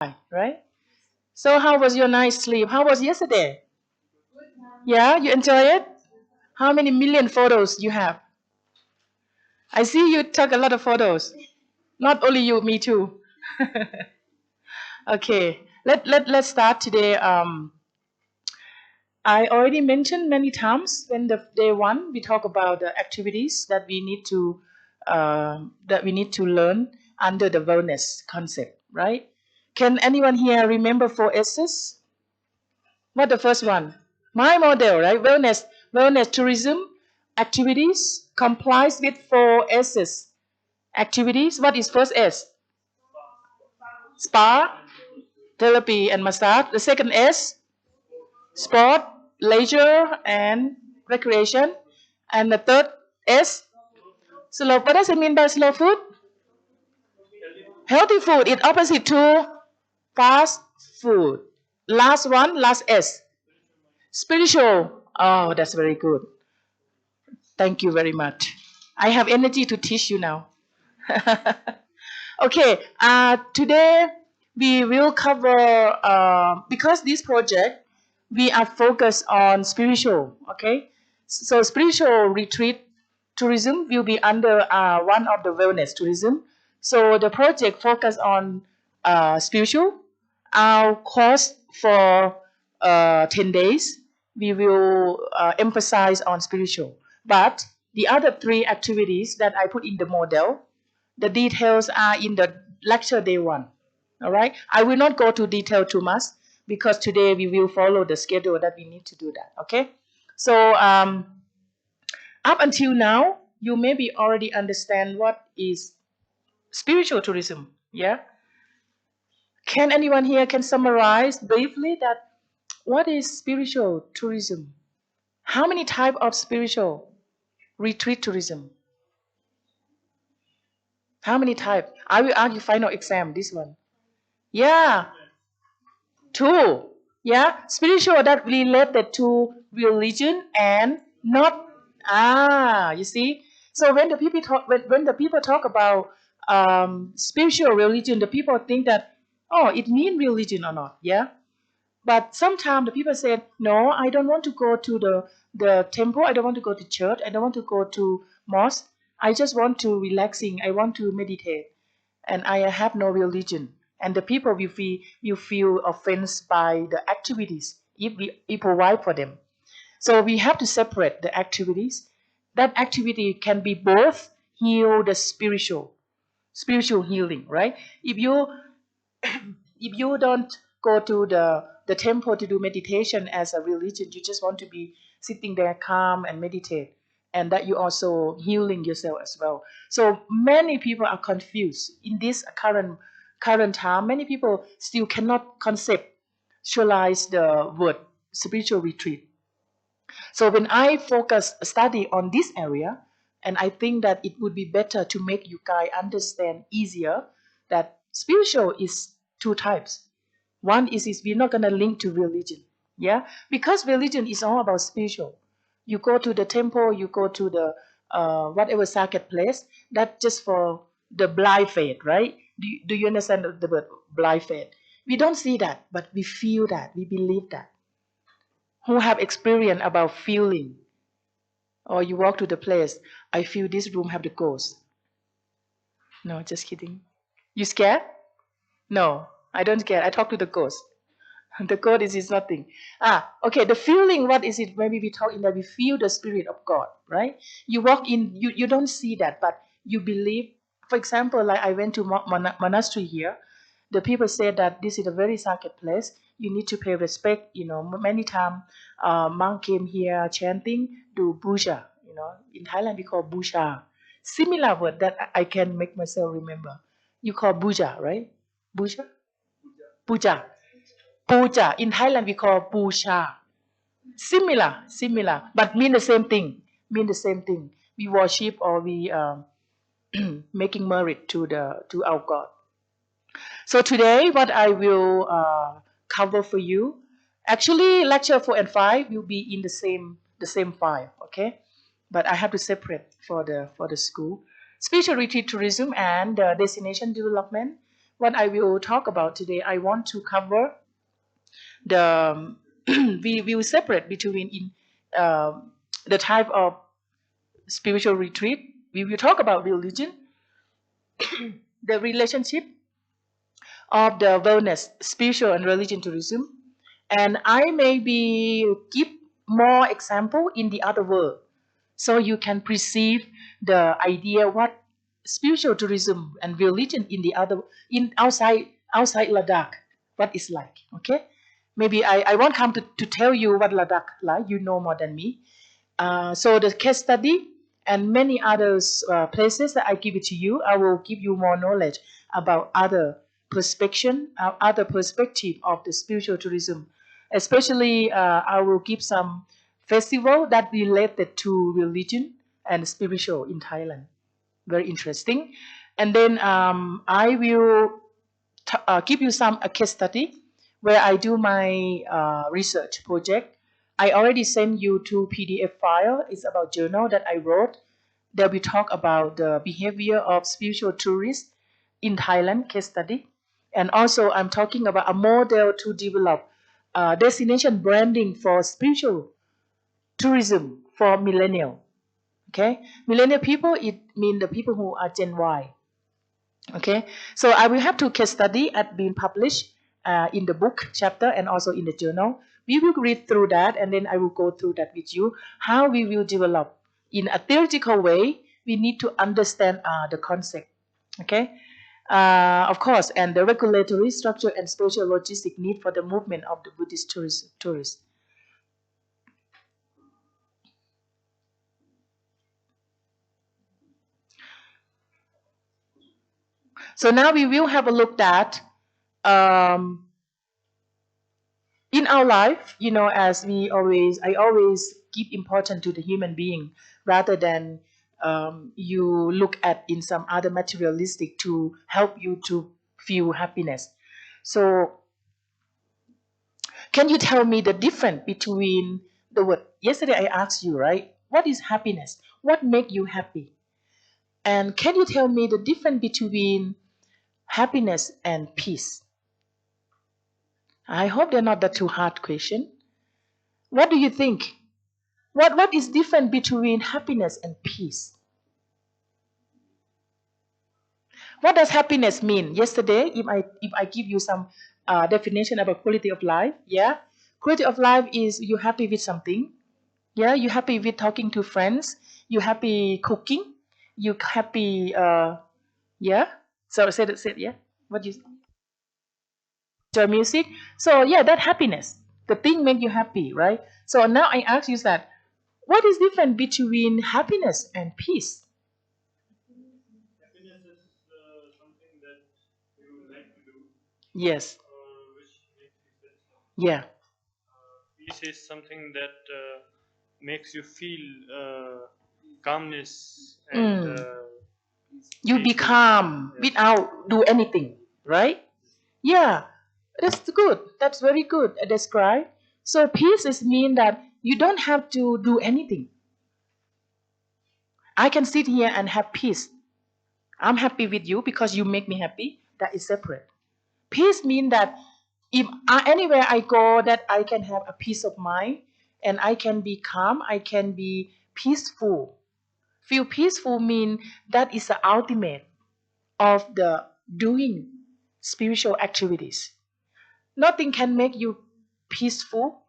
right? So how was your night's sleep? How was yesterday? Yeah, you enjoy it? How many million photos you have? I see you took a lot of photos. Not only you, me too. Okay, let's start today. I already mentioned many times when the day one we talk about the activities that we need to learn under the wellness concept, right? Can anyone here remember 4 S's? What the first one? My model, right? Wellness tourism activities complies with 4 S's. Activities. What is first S? Spa, therapy, and massage. The second S, sport, leisure, and recreation. And the third S, slow. What does it mean by slow food? Healthy food. It's opposite to fast food. Last one, last S. Spiritual. Oh, that's very good. Thank you very much. I have energy to teach you now. Okay, today we will cover, because this project, we are focused on spiritual, okay? So spiritual retreat tourism will be under one of the wellness tourism. So the project focus on spiritual. Our course for 10 days, we will emphasize on spiritual. But the other 3 activities that I put in the model, the details are in the lecture day one. All right. I will not go to detail too much because today we will follow the schedule that we need to do that. Okay. So up until now, you maybe already understand what is spiritual tourism. Yeah. Can anyone here can summarize briefly that what is spiritual tourism? How many type of spiritual retreat tourism? How many type? I will ask you final exam. This one. Yeah. Two. Yeah, spiritual that related to religion and not. You see. So when the people talk about spiritual religion, the people think that, oh, it means religion or not. Yeah. But sometimes the people say, no, I don't want to go to the temple. I don't want to go to church. I don't want to go to mosque. I just want to relaxing. I want to meditate, and I have no religion. And the people will feel offended by the activities if we provide for them. So we have to separate the activities. That activity can be both heal the spiritual healing, right? If you don't go to the temple to do meditation as a religion, you just want to be sitting there calm and meditate, and that you also healing yourself as well. So many people are confused in this current time. Many people still cannot conceptualize the word spiritual retreat. So when I focus study on this area, and I think that it would be better to make you guys understand easier that spiritual is 2 types. One is we're not gonna link to religion, yeah, because religion is all about spiritual. You go to the temple, you go to the whatever sacred place. That just for the blind faith, right? Do you understand the word blind faith? We don't see that, but we feel that, we believe that. Who have experience about feeling, or you walk to the place, I feel this room have the ghost. No, just kidding. You scared? No, I don't care. I talk to the ghost. The ghost is nothing. Okay. The feeling, what is it? Maybe we talk in that we feel the spirit of God, right? You walk in, you don't see that, but you believe. For example, like I went to monastery here. The people said that this is a very sacred place. You need to pay respect. Many times monk came here chanting, do puja. In Thailand we call busha. Similar word that I can make myself remember. You call puja, right? Puja? Puja. Puja. In Thailand we call pusha. Similar, but mean the same thing. Mean the same thing. We worship or we making merit to our God. So today, what I will cover for you, actually, lecture 4 and 5 will be in the same file, okay? But I have to separate for the school. Spiritual retreat tourism and destination development. what I will talk about today, I want to cover the we will separate between the type of spiritual retreat. We will talk about religion, the relationship of the wellness, spiritual and religion tourism, and I maybe give more example in the other world, so you can perceive the idea what spiritual tourism and religion in the other in outside Ladakh, what it's like. Okay, maybe I won't come to tell you what Ladakh like. You know more than me. So the case study and many other places that I give it to you, I will give you more knowledge about other perspective of the spiritual tourism. Especially, I will give some festival that related to religion and spiritual in Thailand. Very interesting. And then I will give you some a case study where I do my research project. I already sent you two PDF file. It's about journal that I wrote. That we talk about the behavior of spiritual tourists in Thailand case study. And also I'm talking about a model to develop destination branding for spiritual tourism for millennial. Okay, millennial people, it means the people who are Gen Y. Okay, so I will have two case study at being published in the book chapter and also in the journal. We will read through that and then I will go through that with you. How we will develop in a theoretical way. We need to understand the concept. Okay, of course, and the regulatory structure and spatial logistic need for the movement of the Buddhist tourists. So now we will have a look at um, in our life, as I always give importance to the human being rather than you look at in some other materialistic to help you to feel happiness. So, can you tell me the difference between the word? Yesterday I asked you, right? What is happiness? What make you happy? And can you tell me the difference between happiness and peace? I hope they're not that too hard question. What do you think? What is different between happiness and peace? What does happiness mean? Yesterday, if I give you some definition about quality of life, yeah, quality of life is you happy with something, yeah, you happy with talking to friends, you happy cooking, you happy, yeah. So said yeah. What you enjoy music? So yeah, that happiness. The thing make you happy, right? So now I ask you that what is different between happiness and peace? Yes. Yeah. Peace is something that makes you feel calmness and You be peaceful. calm Yes. without do anything, right? Yeah. That's good. That's very good. Describe. So peace is mean that you don't have to do anything. I can sit here and have peace. I'm happy with you because you make me happy. That is separate. Peace mean that if anywhere I go, that I can have a peace of mind and I can be calm. I can be peaceful. Feel peaceful mean that is the ultimate of the doing spiritual activities. Nothing can make you peaceful.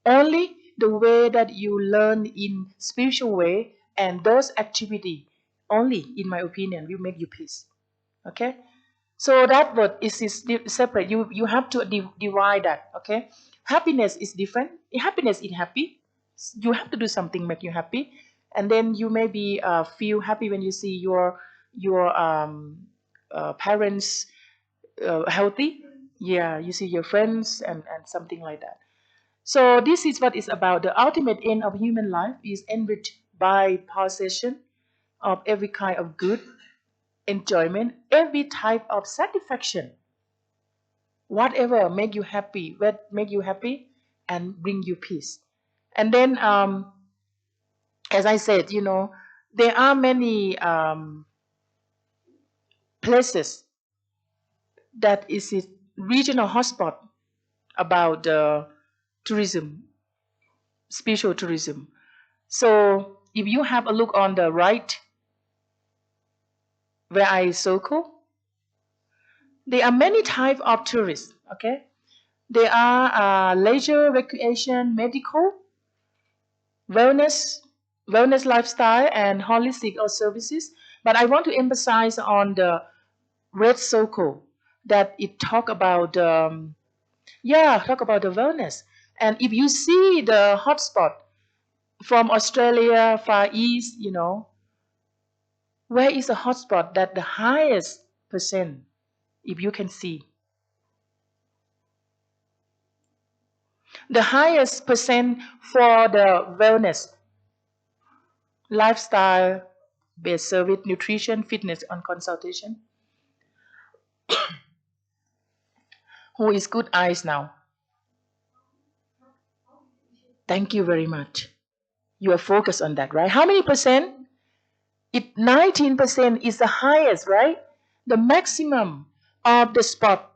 Only the way that you learn in spiritual way and those activity only, in my opinion, will make you peace. Okay? So that word is separate. You have to divide that. Okay? Happiness is different. Happiness is happy. You have to do something make you happy, and then you maybe feel happy when you see your parents healthy. Yeah, you see your friends and something like that. So this is what is about. The ultimate end of human life is enriched by possession of every kind of good, enjoyment, every type of satisfaction. Whatever make you happy, what make you happy and bring you peace. And then, as I said, there are many places that is a regional hotspot about tourism, spiritual tourism. So if you have a look on the right where I circle, there are many types of tourists. Okay, there are leisure, recreation, medical, wellness, wellness lifestyle, and holistic or services. But I want to emphasize on the red circle that it talk about talk about the wellness. And if you see the hotspot from Australia, Far East, where is a hotspot that the highest percent, if you can see, the highest percent for the wellness, lifestyle, based service, nutrition, fitness, and consultation. Who is good eyes now? Thank you very much. You are focused on that, right? How many percent? 19% is the highest, right? The maximum of the spot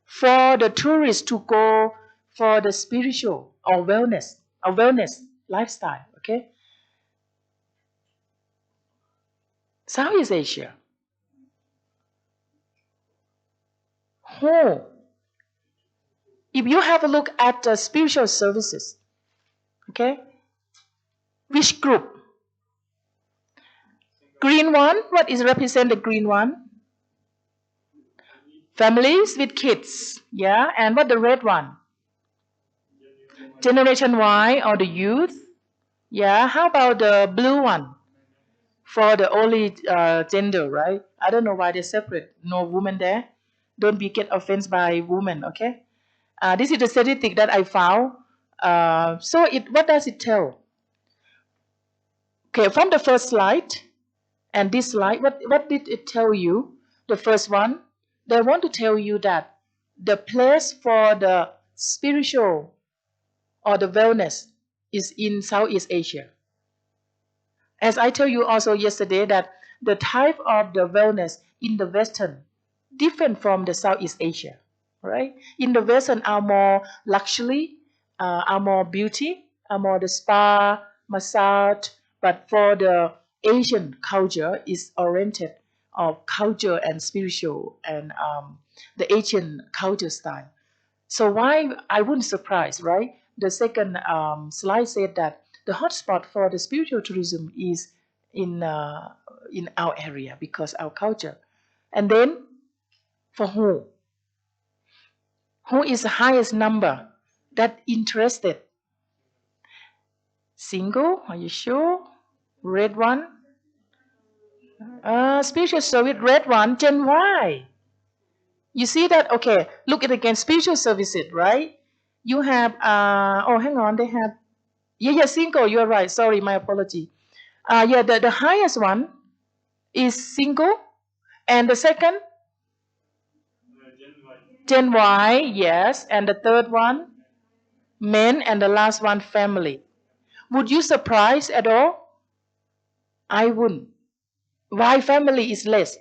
for the tourists to go for the spiritual or wellness lifestyle, okay? Southeast Asia. Who? If you have a look at the spiritual services, okay? Which group? Green one, what is represent the green one? Families with kids, yeah? And what the red one? Generation Y or the youth? Yeah, how about the blue one? For the only gender, right? I don't know why they're separate. No woman there. Don't be get offended by women, okay? This is the statistic that I found. So what does it tell? Okay, from the first slide and this slide, what did it tell you? The first one, they want to tell you that the place for the spiritual or the wellness is in Southeast Asia. As I told you also yesterday that the type of the wellness in the Western different from the Southeast Asia, right? In the Western are more luxury, are more beauty, are more the spa, massage, but for the Asian culture is oriented of culture and spiritual and the Asian culture style. So why I wouldn't surprise, right? The second slide said that the hotspot for the spiritual tourism is in our area because our culture. And then for who? Who is the highest number that interested? Single? Are you sure? Red one? Spiritual service, red one, Gen Y. You see that? Okay, look at again, spiritual services, right? You have, hang on, they have, yeah, single, you're right. Sorry, my apology. The highest one is single, and the second, Gen Y, yes, and the third one, men, and the last one, family. Would you surprise at all? I wouldn't. Why family is less?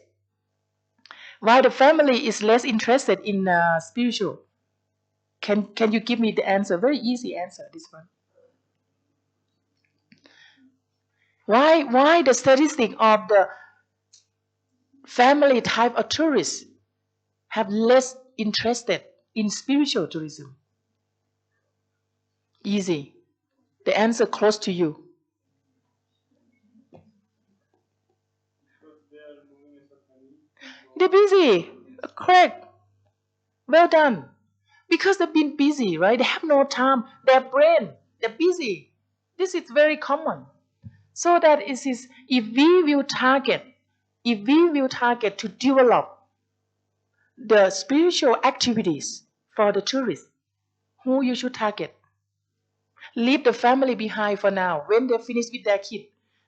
Why the family is less interested in spiritual? Can you give me the answer? Very easy answer, this one. Why the statistic of the family type of tourists have less interested in spiritual tourism? Easy. The answer close to you. They're busy. Correct. Well done. Because they've been busy, right? They have no time. Their brain, they're busy. This is very common. So that is if we will target to develop the spiritual activities for the tourists, who you should target? Leave the family behind for now when they're finished with their kid,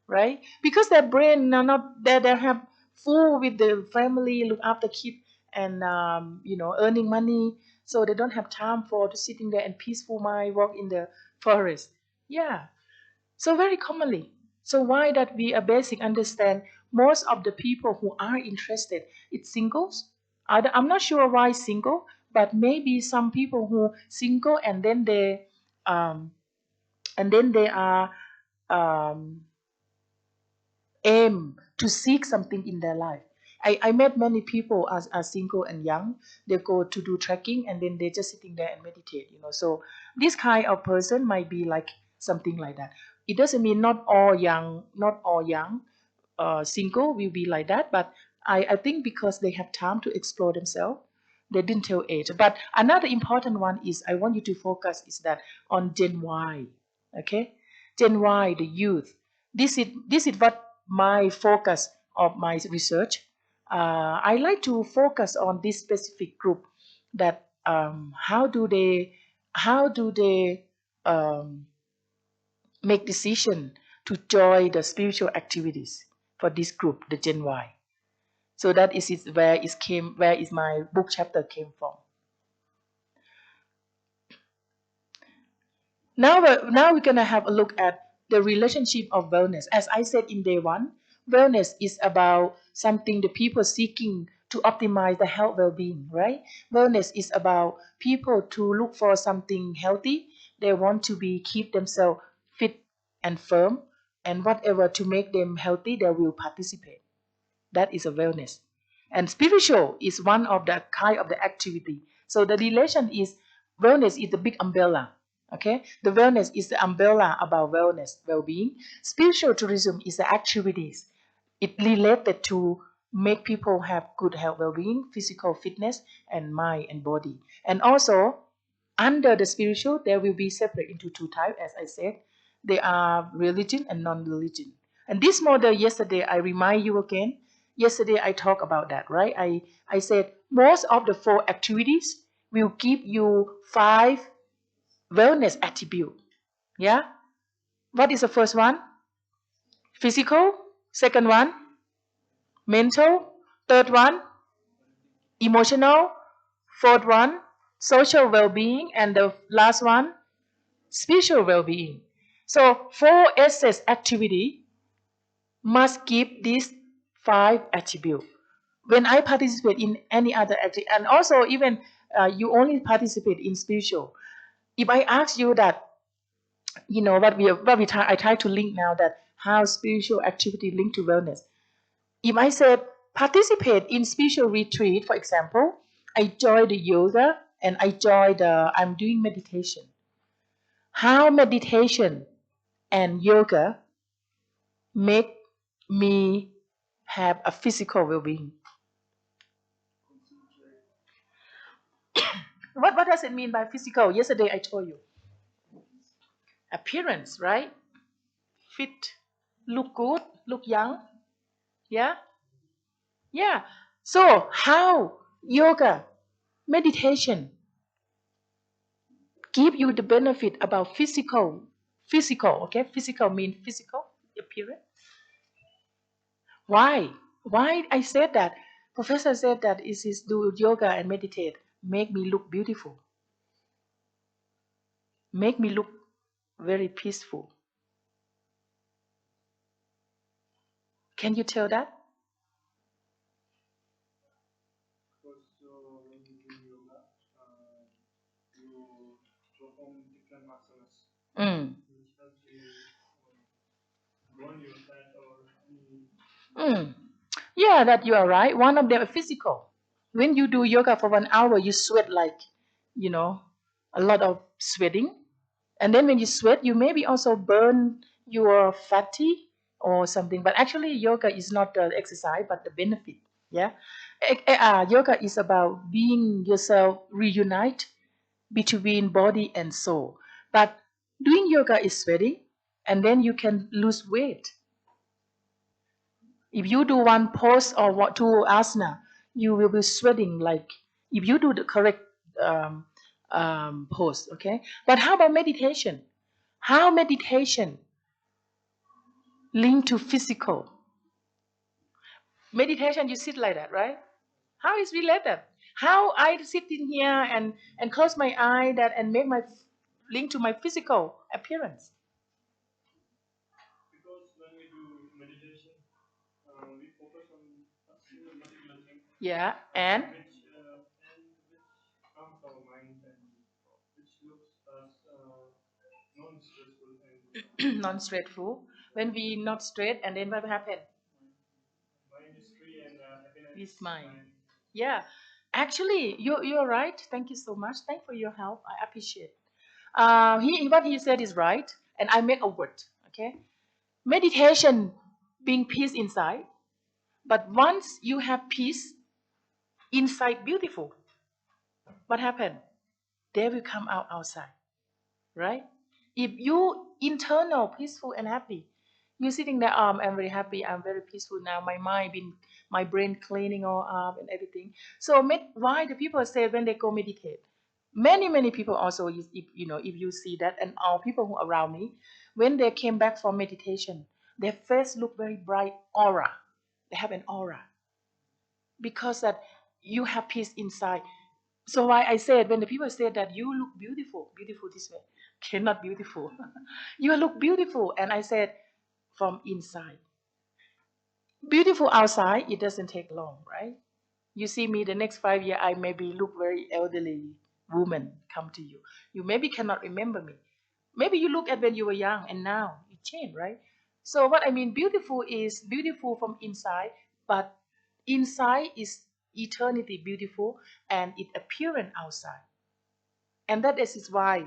right? Because their brain are not they have full with the family, look after kid and earning money, so they don't have time for to sitting there and peaceful mind walk in the forest. Yeah, so very commonly. So why that we a basic understand most of the people who are interested, it's singles. I'm not sure why single, but maybe some people who single um, and then they are um, aim to seek something in their life. I met many people as are single and young. They go to do trekking and then they're just sitting there and meditate. So this kind of person might be like something like that. It doesn't mean not all young single will be like that, but I think because they have time to explore themselves, they didn't tell age. But another important one is I want you to focus is that on Gen Y. Okay? Gen Y, the youth. This is what my focus of my research. I like to focus on this specific group that how do they um, make decision to join the spiritual activities for this group, the Gen Y. So that is it, where is my book chapter came from. Now we're gonna have a look at the relationship of wellness. As I said in day one, wellness is about something the people seeking to optimize the health well-being, right? Wellness is about people to look for something healthy. They want to be keep themselves fit and firm, and whatever to make them healthy, they will participate. That is a wellness. And spiritual is one of the kind of the activity. So the relation is wellness is the big umbrella. Okay, the wellness is the umbrella about wellness, well-being. Spiritual tourism is the activities. It related to make people have good health, well-being, physical fitness, and mind and body. And also under the spiritual, there will be separate into two types, as I said. They are religion and non-religion. And this model yesterday, I remind you again. Yesterday I talked about that, right? I said most of the four activities will give you five wellness attributes. Yeah? What is the first one? Physical. Second one, mental. Third one, emotional. Fourth one, social well-being. And the last one, spiritual well-being. So 4SS activity must give these five attributes. When I participate in any other activity, and also even you only participate in spiritual. If I ask you that, I try to link now that how spiritual activity link to wellness. If I said participate in spiritual retreat, for example, I join the yoga and I'm doing meditation. How meditation and yoga make me have a physical well-being. What does it mean by physical? Yesterday I told you. Appearance, right? Fit, look good, look young. Yeah? Yeah. So how yoga, meditation give you the benefit about physical, okay? Physical means physical appearance. Why? Why I said that? Professor said that is do yoga and meditate make me look beautiful, make me look very peaceful. Can you tell that? Mm. Mm. Yeah, that you are right. One of them is physical. When you do yoga for 1 hour, you sweat like, you know, a lot of sweating. And then when you sweat, you maybe also burn your fatty or something. But actually, yoga is not the exercise, but the benefit. Yeah. Yoga is about being yourself reunite between body and soul. But doing yoga is sweating, and then you can lose weight. If you do one pose or two asana, you will be sweating like if you do the correct um, pose. Okay, but how about meditation? How meditation linked to physical? Meditation, you sit like that, right? How is related? How I sit in here and close my eye that and make my link to my physical appearance. Yeah, and which calms our mind and which looks as non-stressful and non-stressful. When we not straight, and then what happen? mind is free and happiness With mind. mind. Yeah, actually, you're right. Thank you so much. Thank for your help. I appreciate. He what he said is right, and I make a word. Okay, meditation, being peace inside. But once you have peace inside, beautiful. What happened? They will come out outside, right? If you internal peaceful and happy, you're sitting there, I'm very happy, I'm very peaceful now, my mind been, my brain cleaning all up and everything. So why the people say when they go meditate, many people also, if you know, if you see that, and all people who around me, when they came back from meditation, their face look very bright, aura. They have an aura because that you have peace inside. So why I said when the people said that you look beautiful, beautiful this way, cannot beautiful. You look beautiful, and I said from inside. Beautiful outside, it doesn't take long, right? You see me the next 5 years, I maybe look very elderly woman come to you. You maybe cannot remember me. Maybe you look at when you were young and now you change, right? So what I mean, beautiful is beautiful from inside, but inside is eternity beautiful and it appearance outside. And that is why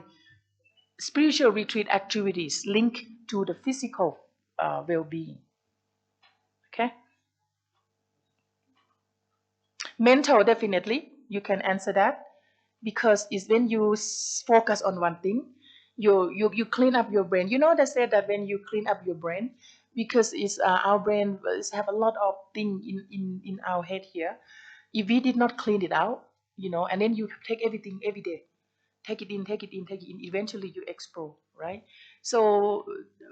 spiritual retreat activities link to the physical well-being. Okay, mental definitely you can answer that because it's when you focus on one thing, you clean up your brain. You know they said that when you clean up your brain, because it's our brain is have a lot of thing in our head here. If we did not clean it out, you know, and then you take everything every day, take it in, take it in, take it in. Eventually, you explode, right? So,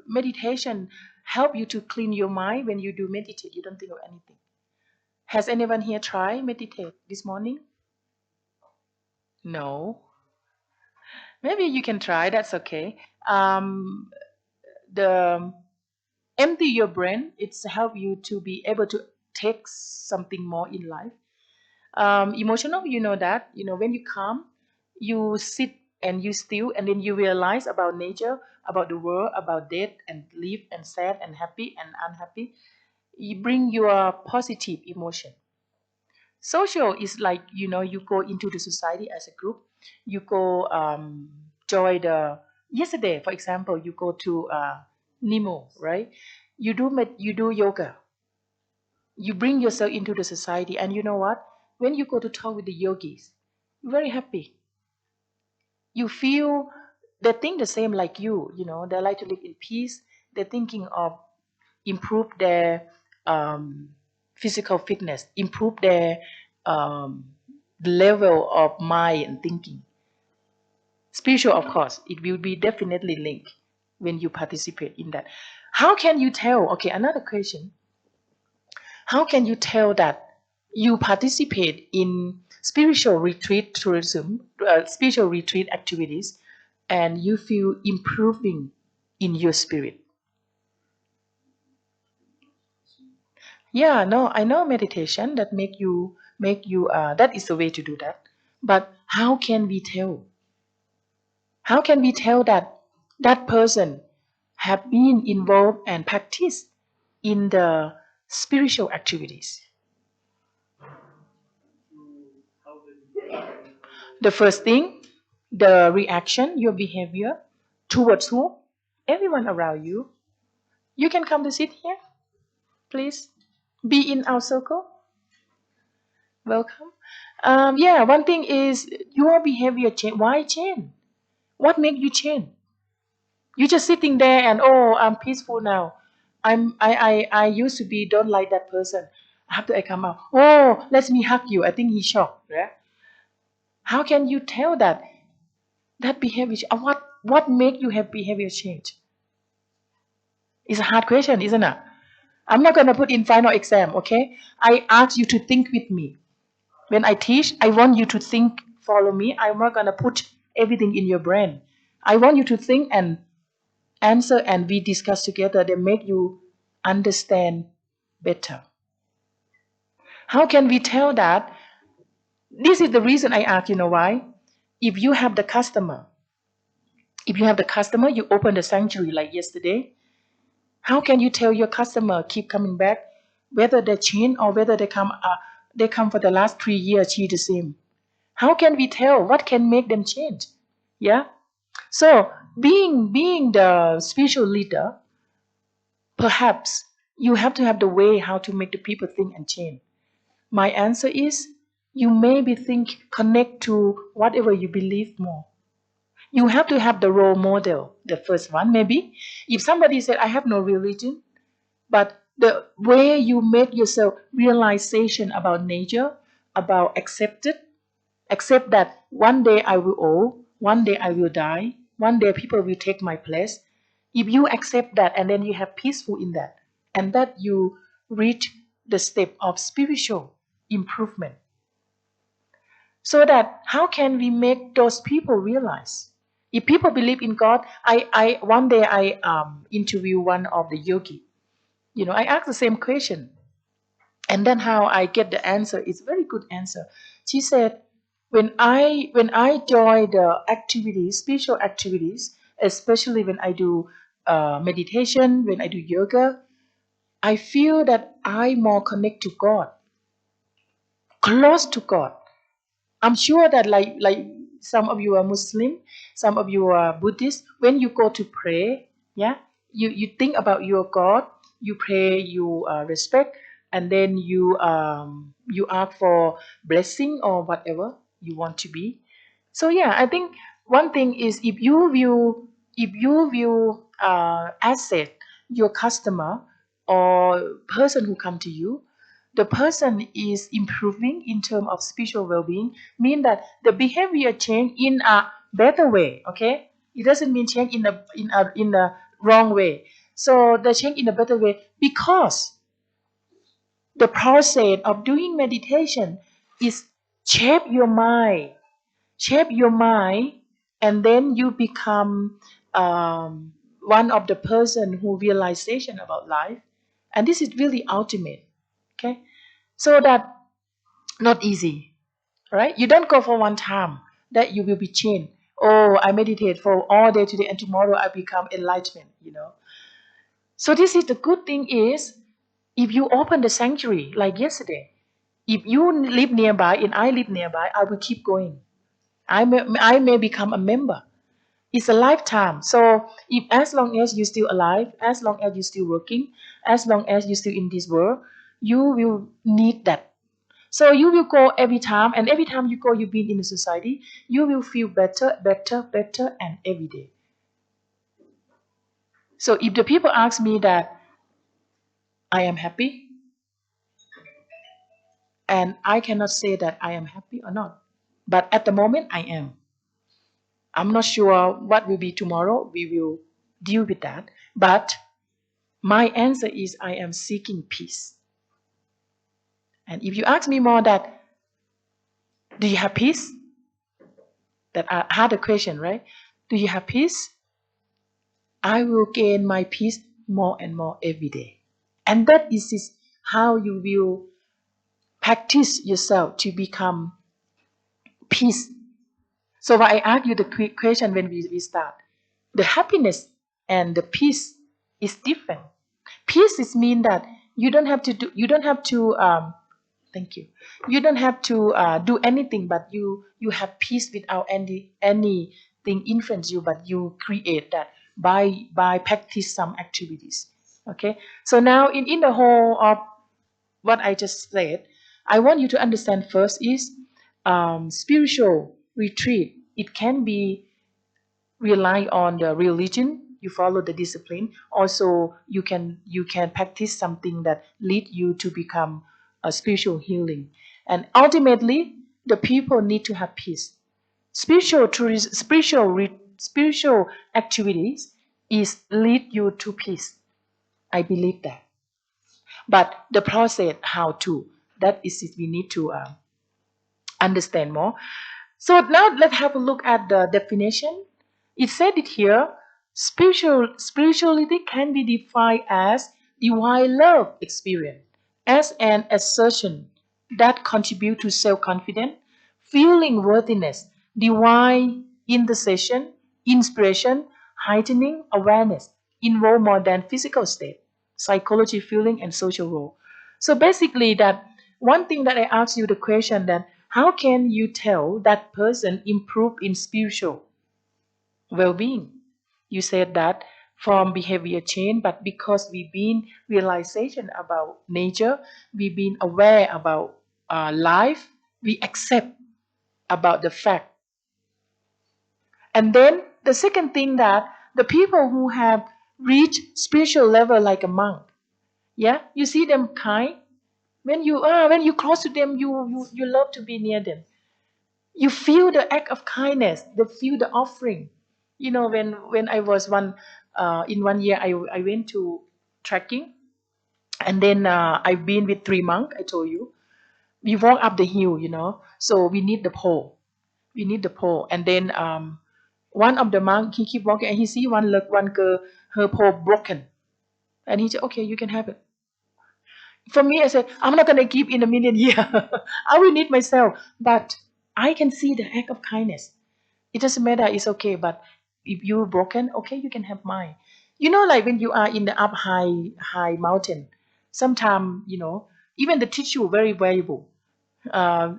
meditation help you to clean your mind. When you do meditate, you don't think of anything. Has anyone here tried meditate this morning? No. Maybe you can try. That's okay. Um, the empty your brain. It's help you to be able to take something more in life. Emotional, you know that. You know when you calm, you sit and you still, and then you realize about nature, about the world, about death and live and sad and happy and unhappy. You bring your positive emotion. Social is like, you know, you go into the society as a group. You go join the, yesterday for example, you go to Nemo, right? You do yoga. You bring yourself into the society, and you know what? When you go to talk with the yogis, you're very happy. You feel they think the same like you know, they like to live in peace. They're thinking of improve their um, physical fitness, improve their um, level of mind and thinking. Spiritual, of course, it will be definitely linked when you participate in that. How can you tell? Okay, another question. How can you tell that you participate in spiritual retreat tourism, spiritual retreat activities, and you feel improving in your spirit? Yeah, no, I know meditation that make you that is the way to do that. But how can we tell? How can we tell that that person have been involved and practiced in the spiritual activities? The first thing, the reaction, your behavior towards who? Everyone around you. You can come to sit here, please. Be in our circle. Welcome. Yeah, one thing is your behavior change. Why change? What make you change? You're just sitting there and oh, I'm peaceful now. I used to be don't like that person. After I come out, oh, let me hug you. I think he's shocked. Yeah. How can you tell that that behavior? What make you have behavior change? It's a hard question, isn't it? I'm not gonna put in final exam. Okay. I ask you to think with me. When I teach, I want you to think, follow me. I'm not gonna put everything in your brain. I want you to think and answer, and we discuss together. They make you understand better. How can we tell that? This is the reason I ask, you know why? If you have the customer, if you have the customer, you open the sanctuary like yesterday, how can you tell your customer keep coming back, whether they change or whether they come for the last 3 years, she the same? How can we tell what can make them change? Yeah. So being the spiritual leader, perhaps you have to have the way how to make the people think and change. My answer is you maybe think connect to whatever you believe more. You have to have the role model, the first one maybe. If somebody said I have no religion, but the way you make yourself realization about nature, about accept that one day I will old, one day I will die, one day people will take my place. If you accept that and then you have peaceful in that, and that you reach the step of spiritual improvement. So that how can we make those people realize? If people believe in God, I one day I interview one of the yogi. I ask the same question. And then how I get the answer is very good answer. She said, when I join the activities, spiritual activities, especially when I do meditation, when I do yoga, I feel that I more connect to God, close to God. I'm sure that like some of you are Muslim, some of you are Buddhist. When you go to pray, yeah, you think about your God, you pray, you respect, and then you ask for blessing or whatever you want to be. So yeah, I think one thing is if you view asset your customer or person who come to you, the person is improving in terms of spiritual well-being, mean that the behavior change in a better way. Okay, it doesn't mean change in a wrong way. So the change in a better way because the process of doing meditation is shape your mind shape your mind, and then you become one of the person who realization about life, and this is really ultimate. Okay, so that not easy, right? You don't go for one time that you will be changed. Oh, I meditate for all day today and tomorrow I become enlightenment. So this is the good thing is if you open the sanctuary like yesterday, if you live nearby and I live nearby, I will keep going. I may become a member. It's a lifetime. So if as long as you're still alive, as long as you're still working, as long as you're still in this world, you will need that. So you will go every time, and every time you go, you've been in the society, you will feel better, better, better, and every day. So if the people ask me that I am happy, and I cannot say that I am happy or not, but at the moment I am. I'm not sure what will be tomorrow. We will deal with that. But my answer is I am seeking peace. And if you ask me more that, do you have peace? That I had a question, right? Do you have peace? I will gain my peace more and more every day. And that is how you will practice yourself to become peace. So why I ask you the quick question when we start. The happiness and the peace is different. Peace is mean that you don't have to thank you. You don't have to do anything, but you have peace without anything influence you, but you create that by practice some activities. Okay. So now in the whole of what I just said, I want you to understand first is spiritual retreat. It can be rely on the religion, you follow the discipline. Also you can practice something that lead you to become a spiritual healing, and ultimately the people need to have peace. Spiritual tourism, spiritual activities is lead you to peace. I believe that, but the process how to, that is it we need to understand more. So now let's have a look at the definition. It said it here. Spirituality can be defined as divine love experience, as an assertion that contribute to self-confidence, feeling worthiness, divine intercession, inspiration, heightening awareness, involve more than physical state, psychology, feeling, and social role. So basically, that one thing that I asked you the question that how can you tell that person improve in spiritual well-being? You said that from behavior change, but because we've been realization about nature, we've been aware about life, we accept about the fact. And then the second thing that the people who have reached spiritual level like a monk, yeah, you see them kind. When you close to them, you love to be near them. You feel the act of kindness, they feel the offering. You know, when I was one in 1 year, I went to trekking, and then I've been with 3 monks. I told you we walk up the hill, you know, so we need the pole. We need the pole, and then one of the monk, he keep walking and he see one girl, her pole broken, and he said, okay, you can have it. For me, I said, I'm not gonna give in a million years. I will need myself, but I can see the act of kindness. It doesn't matter, it's okay, but if you're broken, okay, you can have mine. You know, like when you are in the up high mountain, sometimes, you know, even the tissue very valuable. uh,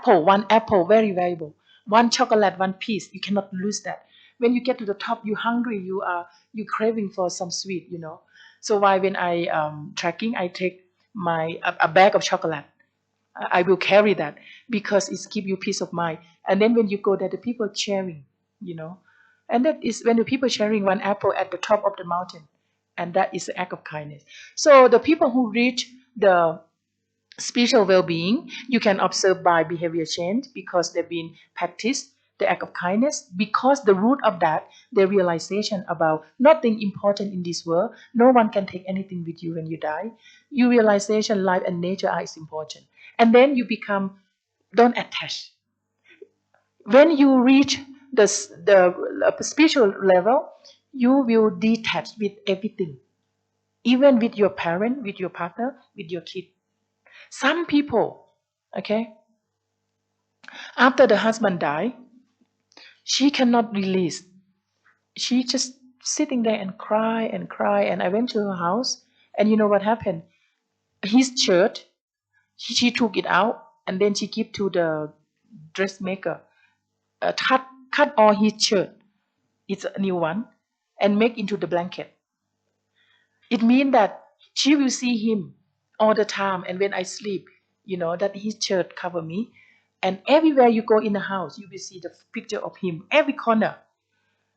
one apple, very valuable. One chocolate, one piece, you cannot lose that. When you get to the top, you're hungry, you craving for some sweet, you know. So why when I trekking, I take a bag of chocolate. I will carry that because it's give you peace of mind. And then when you go there, the people sharing, you know, and that is when the people sharing one apple at the top of the mountain, and that is an act of kindness. So the people who reach the spiritual well-being, you can observe by behavior change because they've been practiced the act of kindness, because the root of that, the realization about nothing important in this world, no one can take anything with you when you die. You realization life and nature are is important, and then you become don't attach. When you reach the spiritual level, you will detach with everything, even with your parent, with your partner, with your kid. Some people, okay, after the husband died, she cannot release. She just sitting there and cry and cry. And I went to her house, and you know what happened? His shirt, she took it out, and then she give to the dressmaker. Cut all his shirt. It's a new one, and make into the blanket. It means that she will see him all the time, and when I sleep, you know that his shirt cover me, and everywhere you go in the house, you will see the picture of him every corner.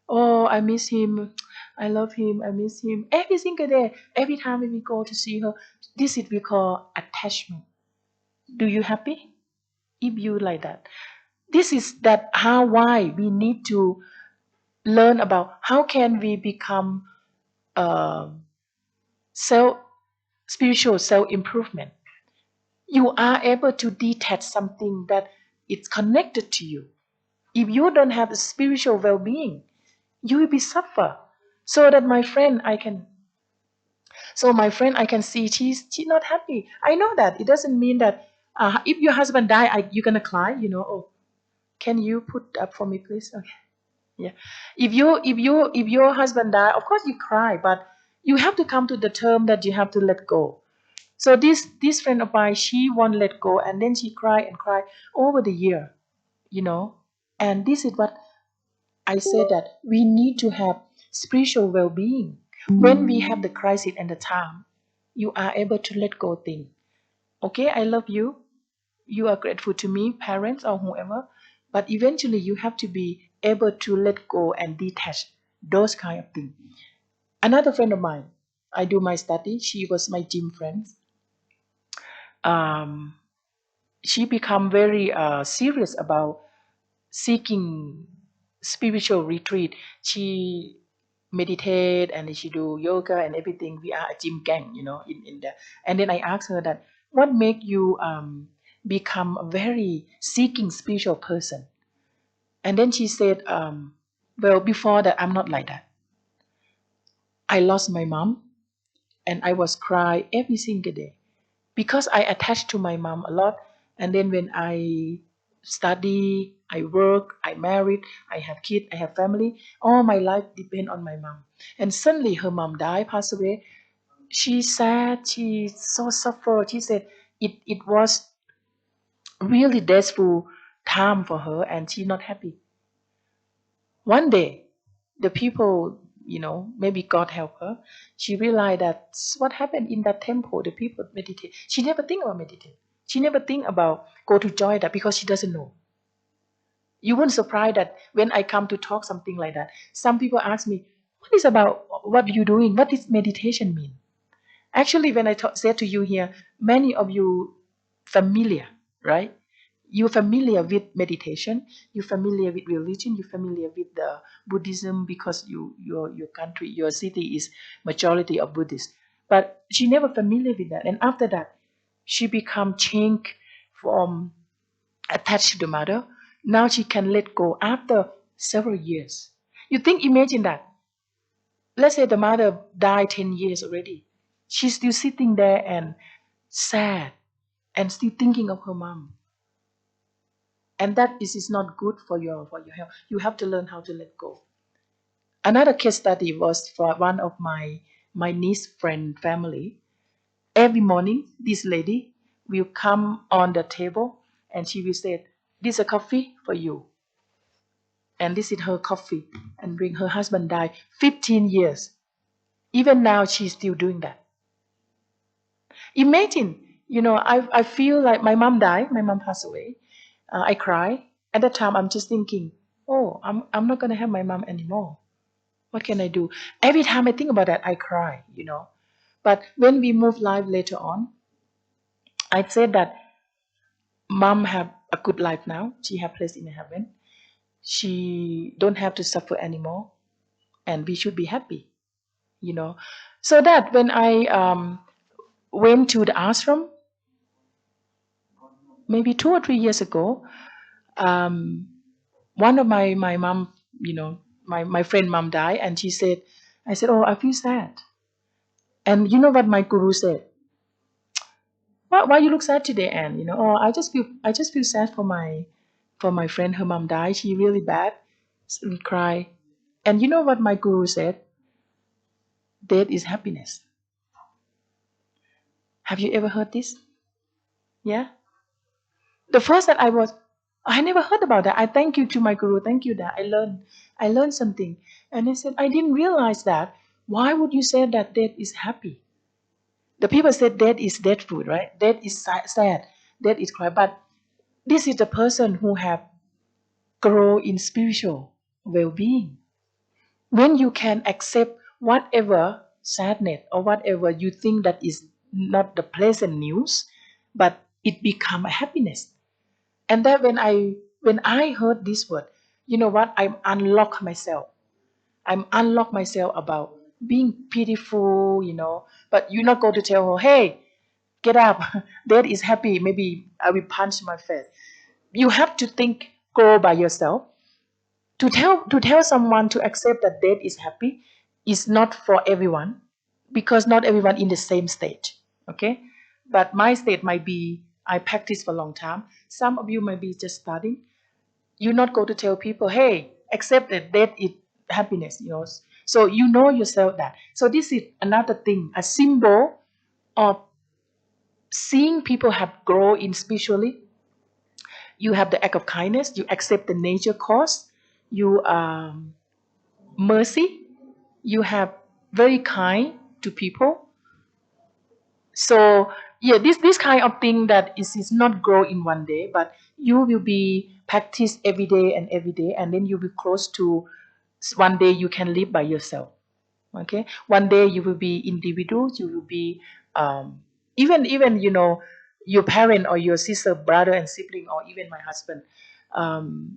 Oh, I miss him. I love him. I miss him. Every single day, every time when we go to see her, this is we call attachment. Do you happy? If you like that, this is that how why we need to learn about how can we become uh, self spiritual self improvement. You are able to detach something that it's connected to you. If you don't have a spiritual well-being, you will be suffer. So that my friend, I can see she's not happy. I know that it doesn't mean that if your husband die, you're gonna cry. You know, oh, can you put up for me, please? Okay, yeah. If your husband die, of course you cry, but you have to come to the term that you have to let go. So this friend of mine, she won't let go, and then she cry and cry over the year, you know. And this is what I say that we need to have spiritual well-being. When we have the crisis and the time, you are able to let go things. Okay, I love you. You are grateful to me, parents or whoever. But eventually, you have to be able to let go and detach those kind of things. Another friend of mine, I do my study. She was my gym friend. Um, she become very serious about seeking spiritual retreat. She meditate and she do yoga and everything. We are a gym gang, you know, in there. And then I asked her that, what make you become a very seeking spiritual person? And then she said, well, before that, I'm not like that. I lost my mom, and I was cry every single day because I attached to my mom a lot. And then when I study, I work, I married, I have kids, I have family, all my life depend on my mom. And suddenly her mom died, passed away. She sad, she so suffered. She said it was really deathful time for her and she's not happy. One day, the people, maybe God help her, she realized that what happened in that temple, the people meditate. She never think about meditate. She never think about go to join that because she doesn't know. You wouldn't surprise that when I come to talk something like that, some people ask me, what is about what you doing? What does meditation mean? Actually, when I said to you here, many of you familiar, right? You're familiar with meditation. You're familiar with religion. You're familiar with the Buddhism because your country, your city is majority of Buddhists. But she never familiar with that. And after that, she become changed from attached to the mother. Now she can let go after several years. You think, imagine that. Let's say the mother died 10 years already. She's still sitting there and sad and still thinking of her mom. And that is not good for your health. You have to learn how to let go. Another case study was for one of my niece friend family. Every morning, this lady will come on the table and she will say, "This is a coffee for you." And this is her coffee. And bring her husband died 15 years. Even now, she's still doing that. Imagine, I feel like my mom died, my mom passed away. I cry. At that time, I'm just thinking, oh, I'm not going to have my mom anymore. What can I do? Every time I think about that, I cry. But when we move life later on, I said that mom have a good life now. She have place in heaven. She don't have to suffer anymore. And we should be happy. So that when I went to the ashram, maybe 2 or 3 years ago, um, one of my mom, my friend mom died, and she said, I said, oh, I feel sad. And you know what my guru said? Why you look sad today, Anne? Oh, I just feel sad for my friend. Her mom died. She really bad. We cry. And you know what my guru said? Death is happiness. Have you ever heard this? Yeah. The first that I never heard about that. I thank you to my guru. Thank you that I learned something. And I said, I didn't realize that. Why would you say that death is happy? The people said death is deathful, right? Death is sad. Death is cry. But this is the person who have grow in spiritual well-being. When you can accept whatever sadness or whatever you think that is not the pleasant news, but it become a happiness. And that when I heard this word, you know what? I'm unlock myself about being pitiful. But you're not going to tell her, hey, get up. Dad is happy. Maybe I will punch my face. You have to think, go by yourself. To tell someone to accept that dad is happy is not for everyone because not everyone in the same stage. Okay, but my state might be I practice for a long time. Some of you might be just starting. You're not going to tell people, hey, accept that that is happiness, so you know yourself that. So this is another thing, a symbol of seeing people have grow in spiritually. You have the act of kindness, you accept the nature cause, you mercy, you have very kind to people. So yeah, this kind of thing that is not grow in one day, but you will be practice every day, and then you will close to one day you can live by yourself. Okay, one day you will be individual. You will be um, even your parent or your sister, brother and sibling, or even my husband.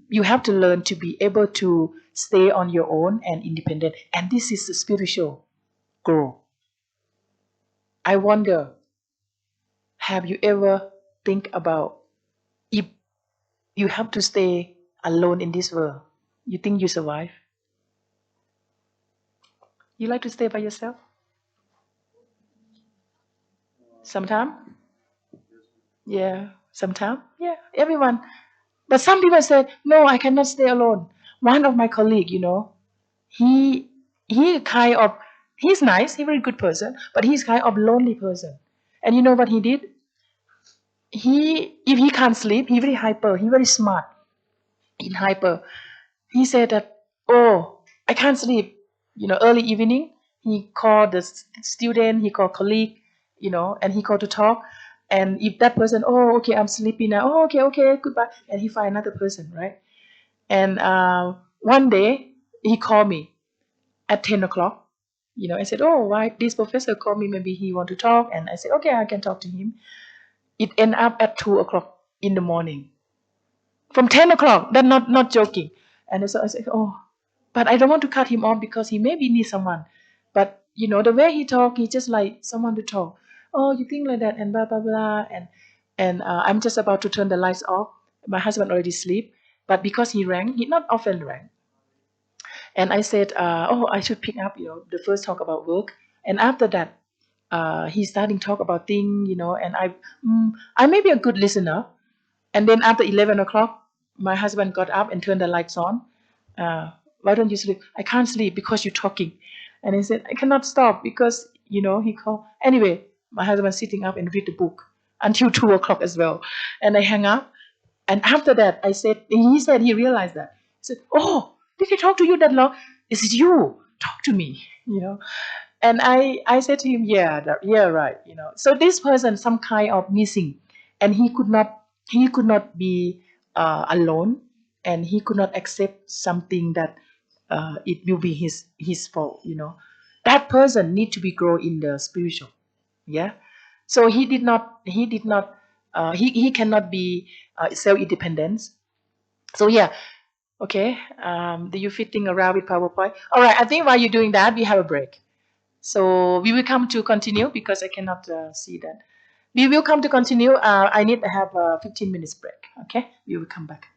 You have to learn to be able to stay on your own and independent, and this is the spiritual growth. I wonder, have you ever think about if you have to stay alone in this world? You think you survive? You like to stay by yourself? Sometime? Yeah. Sometimes, yeah, everyone. But some people said, no, I cannot stay alone. One of my colleague, he he kind of he's nice, he's a very good person, but he's kind of lonely person. And you know what he did? He if he can't sleep, he very hyper, he very smart in hyper. He said that, oh, I can't sleep. Early evening, he called the student, he called colleague, and he called to talk. And if that person, oh, okay, I'm sleepy now. Oh, okay, okay, goodbye. And he find another person, right? And one day, he called me at 10 o'clock. I said, oh, why this professor called me? Maybe he want to talk. And I said, okay, I can talk to him. It ended up at 2 o'clock in the morning. From 10 o'clock, that's not joking. And so I said, oh, but I don't want to cut him off because he maybe needs someone. But the way he talk, he just like someone to talk. Oh, you think like that, and blah blah blah, and I'm just about to turn the lights off. My husband already sleep, but because he rang, he not often rang, and I said, oh, I should pick up, the first talk about work, and after that, he's starting talk about thing, and I may be a good listener, and then after 11 o'clock, my husband got up and turned the lights on. Uh, why don't you sleep? I can't sleep because you're talking. And he said, I cannot stop because, he called. Anyway, my husband sitting up and read the book until 2 o'clock as well. And I hung up. And after that, he said he realized that. He said, oh, did he talk to you that long? Is it you? Talk to me, And I said to him, yeah, yeah, right, So this person, some kind of missing, and he could not be alone, and he could not accept something that it will be his fault. That person need to be grow in the spiritual. Yeah. So he cannot be self-independent. So yeah. Okay. Do you fitting around with PowerPoint? All right. I think while you're doing that, we have a break. So we will come to continue because I cannot see that. We will come to continue. I need to have a 15 minutes break. Okay, we will come back.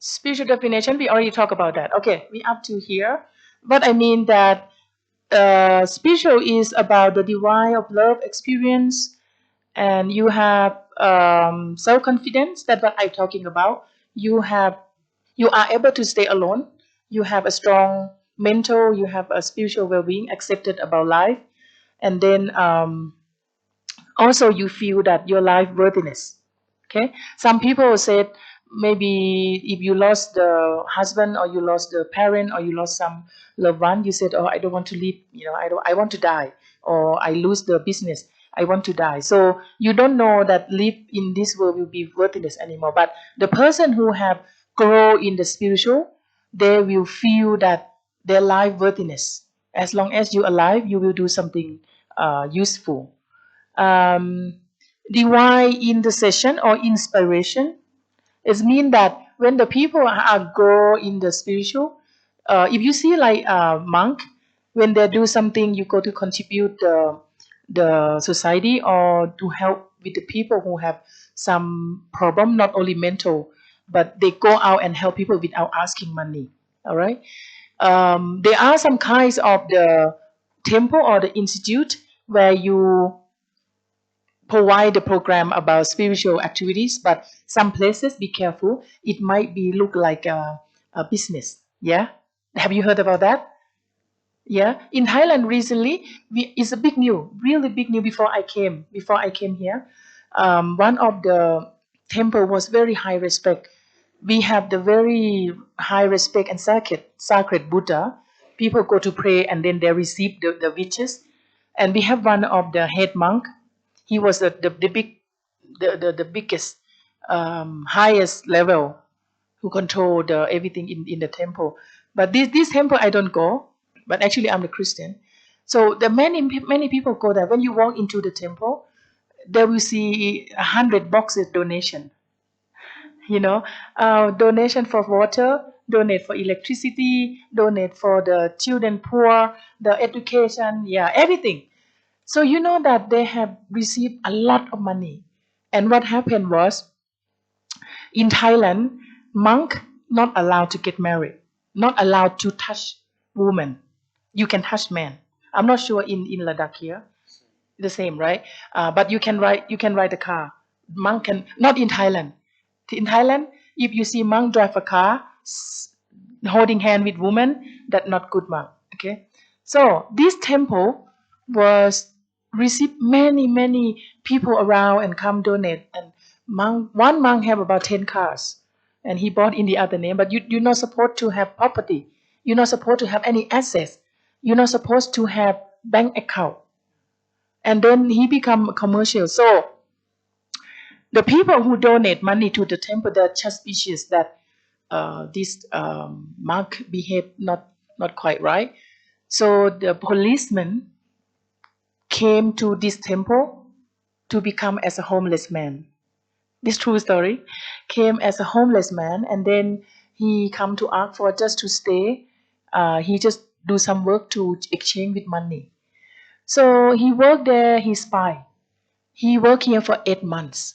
Spiritual definition, we already talked about that. Okay, we up to here. But I mean that spiritual is about the divine of love experience, and you have self-confidence. That's what I'm talking about. You are able to stay alone. You have a strong mental. You have a spiritual well-being, accepted about life, and then also you feel that your life worthiness. Okay, some people said maybe if you lost the husband, or you lost the parent, or you lost some loved one, you said, oh, I don't want to live, I want to die, or I lose the business, I want to die. So you don't know that live in this world will be worthless anymore. But the person who have grow in the spiritual, they will feel that their life worthiness. As long as you're alive, you will do something useful. um, Divine intercession or inspiration. It means that when the people are go in the spiritual, if you see like a monk, when they do something, you go to contribute the society or to help with the people who have some problem, not only mental, but they go out and help people without asking money. All right. There are some kinds of the temple or the institute where you provide the program about spiritual activities, but some places, be careful, it might be look like a business. Yeah, have you heard about that? Yeah, in Thailand recently, it's a big new, really big new. Before I came here, one of the temple was very high respect. We have the very high respect and sacred Buddha. People go to pray and then they receive the wishes. And we have one of the head monk. He was the biggest, highest level, who control everything in the temple. But this temple I don't go. But actually I'm a Christian. So the many people go there. When you walk into the temple, they will see 100 boxes donation. Donation for water, donate for electricity, donate for the children poor, the education, yeah, everything. So you know that they have received a lot of money. And what happened was, in Thailand, monk not allowed to get married, not allowed to touch woman. You can touch man. I'm not sure in Ladakh here the same, right? But you can ride a car. Monk can not in Thailand. In Thailand, if you see monk drive a car holding hand with woman, that's not good monk. Okay, so this temple was received many people around and come donate. And one monk have about 10 cars, and he bought in the other name. But you're not supposed to have property. You're not supposed to have any assets. You're not supposed to have bank account. And then he become commercial. So the people who donate money to the temple, they're suspicious that this monk behaved not quite right. So the policeman came to this temple to become as a homeless man. This true story. Came as a homeless man, and then he come to ask for just to stay. He just do some work to exchange with money. So he worked there. He spy. He worked here for 8 months.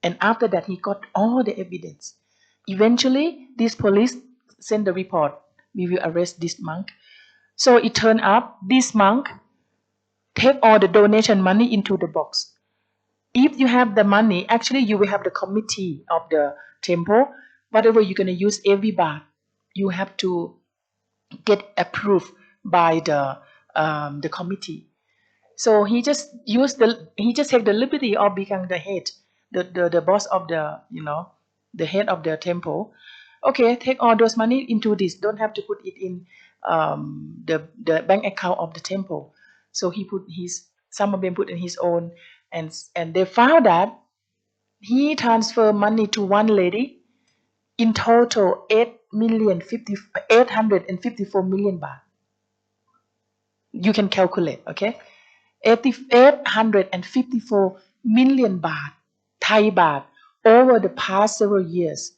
And after that, he got all the evidence. Eventually, this police sent the report. We will arrest this monk. So it turned up this monk take all the donation money into the box. If you have the money, actually you will have the committee of the temple. Whatever you're gonna use every baht, you have to get approved by the committee. So he just take the liberty of becoming the head, the boss of the head of the temple. Okay, take all those money into this. Don't have to put it in the bank account of the temple. So he put his some of them put in his own, and they found that he transferred money to one lady in total 854 million baht. You can calculate, okay? 854 million baht, Thai baht, over the past several years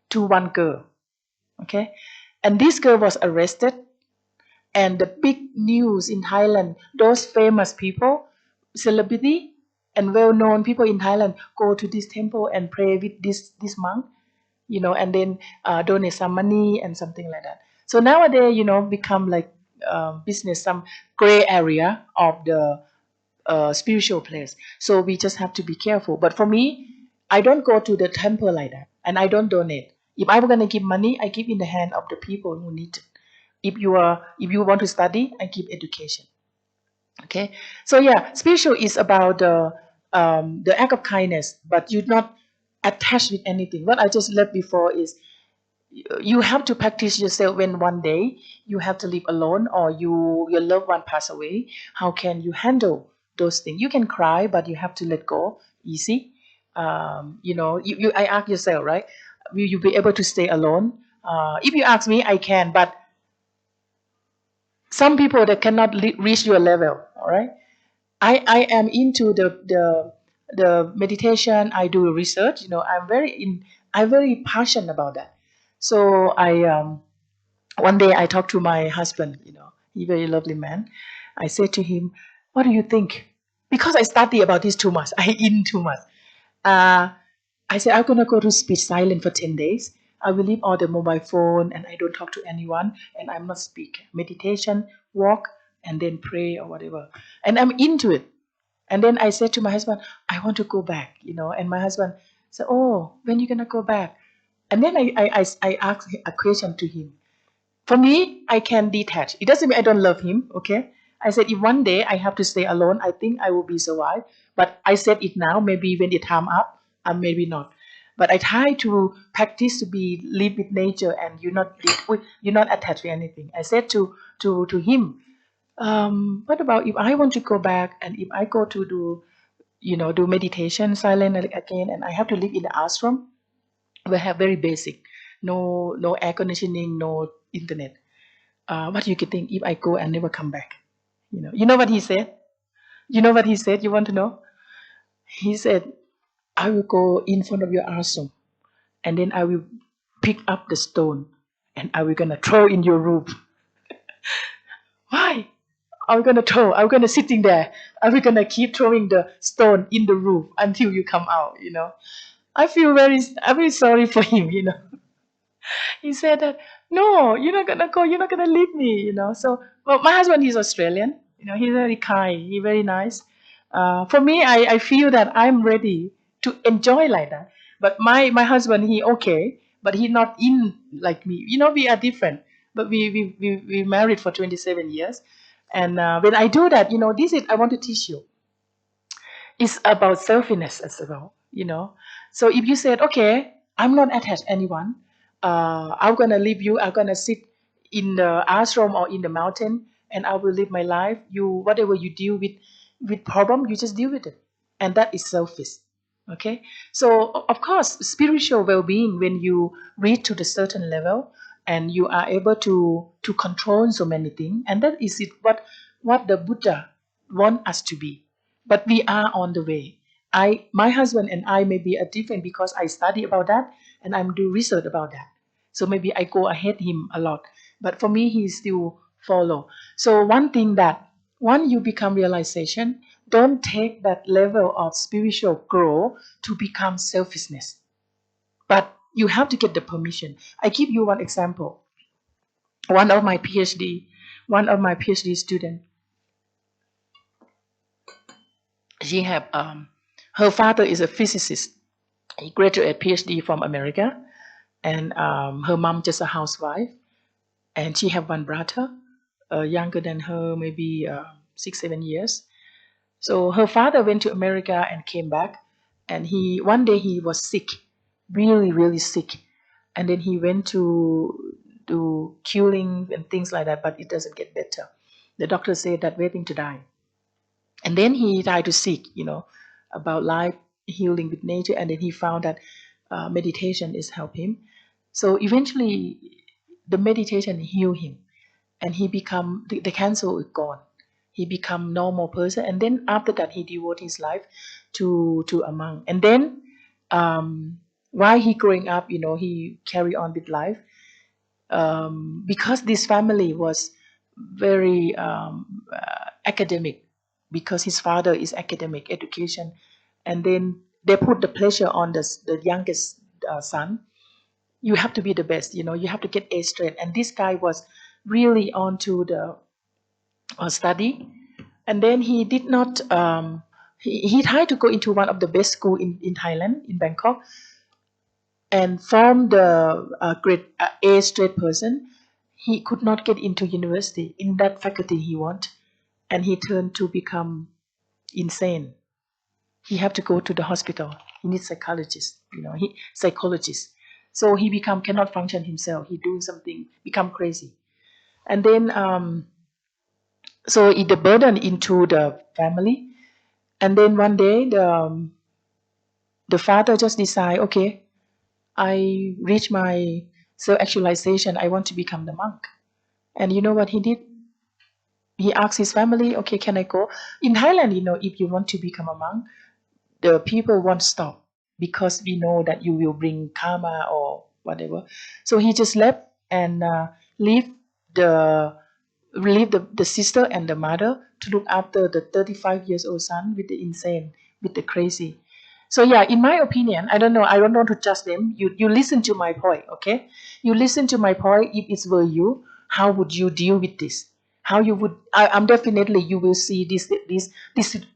to one girl. Okay? And this girl was arrested, and the big news in Thailand, those famous people, celebrity, and well-known people in Thailand go to this temple and pray with this monk, and then donate some money and something like that. So nowadays, become like business, some gray area of the spiritual place. So we just have to be careful. But for me, I don't go to the temple like that, and I don't donate. If I'm gonna give money, I give in the hand of the people who need it. If you want to study, I give education. Okay. So yeah, spiritual is about the act of kindness, but you're not attached with anything. What I just left before is you have to practice yourself when one day you have to live alone, or your loved one pass away. How can you handle those things? You can cry, but you have to let go easy. I ask yourself, right? Will you be able to stay alone? If you ask me, I can, but some people that cannot reach your level. All right. I am into the meditation. I do research. I'm very passionate about that. So I one day I talked to my husband. He very lovely man. I said to him, "What do you think?" Because I study about this too much. I in too much. Uh, I said, I'm gonna go to speech silent for 10 days. I will leave all the mobile phone, and I don't talk to anyone, and I'm not speak. Meditation, walk, and then pray or whatever. And I'm into it. And then I said to my husband, I want to go back. And my husband said, Oh, when you gonna go back? And then I asked a question to him. For me, I can detach. It doesn't mean I don't love him, okay? I said if one day I have to stay alone, I think I will be survive. But I said it now, maybe when the time up, maybe not. But I try to practice to be live with nature, and you're not attached to anything. I said to him, what about if I want to go back, and if I go to do meditation silent again, and I have to live in the ashram? We have very basic, no air conditioning, no internet. What you could think if I go and never come back? You know what he said? You know what he said? You want to know? He said, I will go in front of your ashram, and then I will pick up the stone, and I will gonna throw in your room. Why? I'm gonna throw. I'm gonna sitting there. I'm gonna keep throwing the stone in the roof until you come out. I'm very sorry for him. He said that, no, you're not gonna go, you're not gonna leave me. So, well, my husband is Australian. He's very kind. He's very nice. For me, I feel that I'm ready to enjoy like that. But my husband, he okay, but he not in like me. We are different. But we married for 27 years. And when I do that, this is I want to teach you. It's about selfishness as well. So if you said, okay, I'm not attached to anyone, I'm gonna leave you. I'm gonna sit in the ashram or in the mountain, and I will live my life. Whatever you deal with problem, you just deal with it, and that is selfish. Okay, so of course, spiritual well-being, when you reach to the certain level, and you are able to control so many things, and that is it. What the Buddha want us to be, but we are on the way. My husband and I maybe are different because I study about that and I'm do research about that. So maybe I go ahead him a lot, but for me he still follow. So one thing that once you become realization, don't take that level of spiritual growth to become selfishness. But you have to get the permission. I give you one example. One of my PhD, one of my PhD student, she have her father is a physicist. He graduated PhD from America, and her mom just a housewife, and she have one brother, younger than her, maybe 6 7 years. So her father went to America and came back, and he one day he was sick, really really sick, and then he went to do curing and things like that, but it doesn't get better. The doctor said that waiting to die. And then he tried to seek, about life, healing with nature, and then he found that meditation is help him. So eventually, the meditation heal him, and he become the cancer is gone. He become normal person, and then after that, he devote his life to a monk. And then, while he growing up, he carry on with life, because this family was very academic, because his father is academic education, and then they put the pressure on the youngest son. You have to be the best, you have to get A straight, and this guy was really onto the study, and then he did not he tried to go into one of the best school in Thailand, in Bangkok, and from the grade A straight person, he could not get into university in that faculty he want, and he turned to become insane. He have to go to the hospital. He needs psychologist, he psychologist. So he become cannot function himself. He doing something, become crazy, and then so it the burden into the family, and then one day the father just decide, okay, I reach my self actualization. I want to become the monk. And you know what he did? He asked his family, okay, can I go? In Thailand, if you want to become a monk, the people won't stop because we know that you will bring karma or whatever. So he just left and leave the the sister and the mother to look after the 35 years old son with the insane, with the crazy. So yeah, in my opinion, I don't know, I don't want to judge them. You listen to my point, okay? You listen to my point. If it were you, how would you deal with this? How you would? I'm definitely you will see this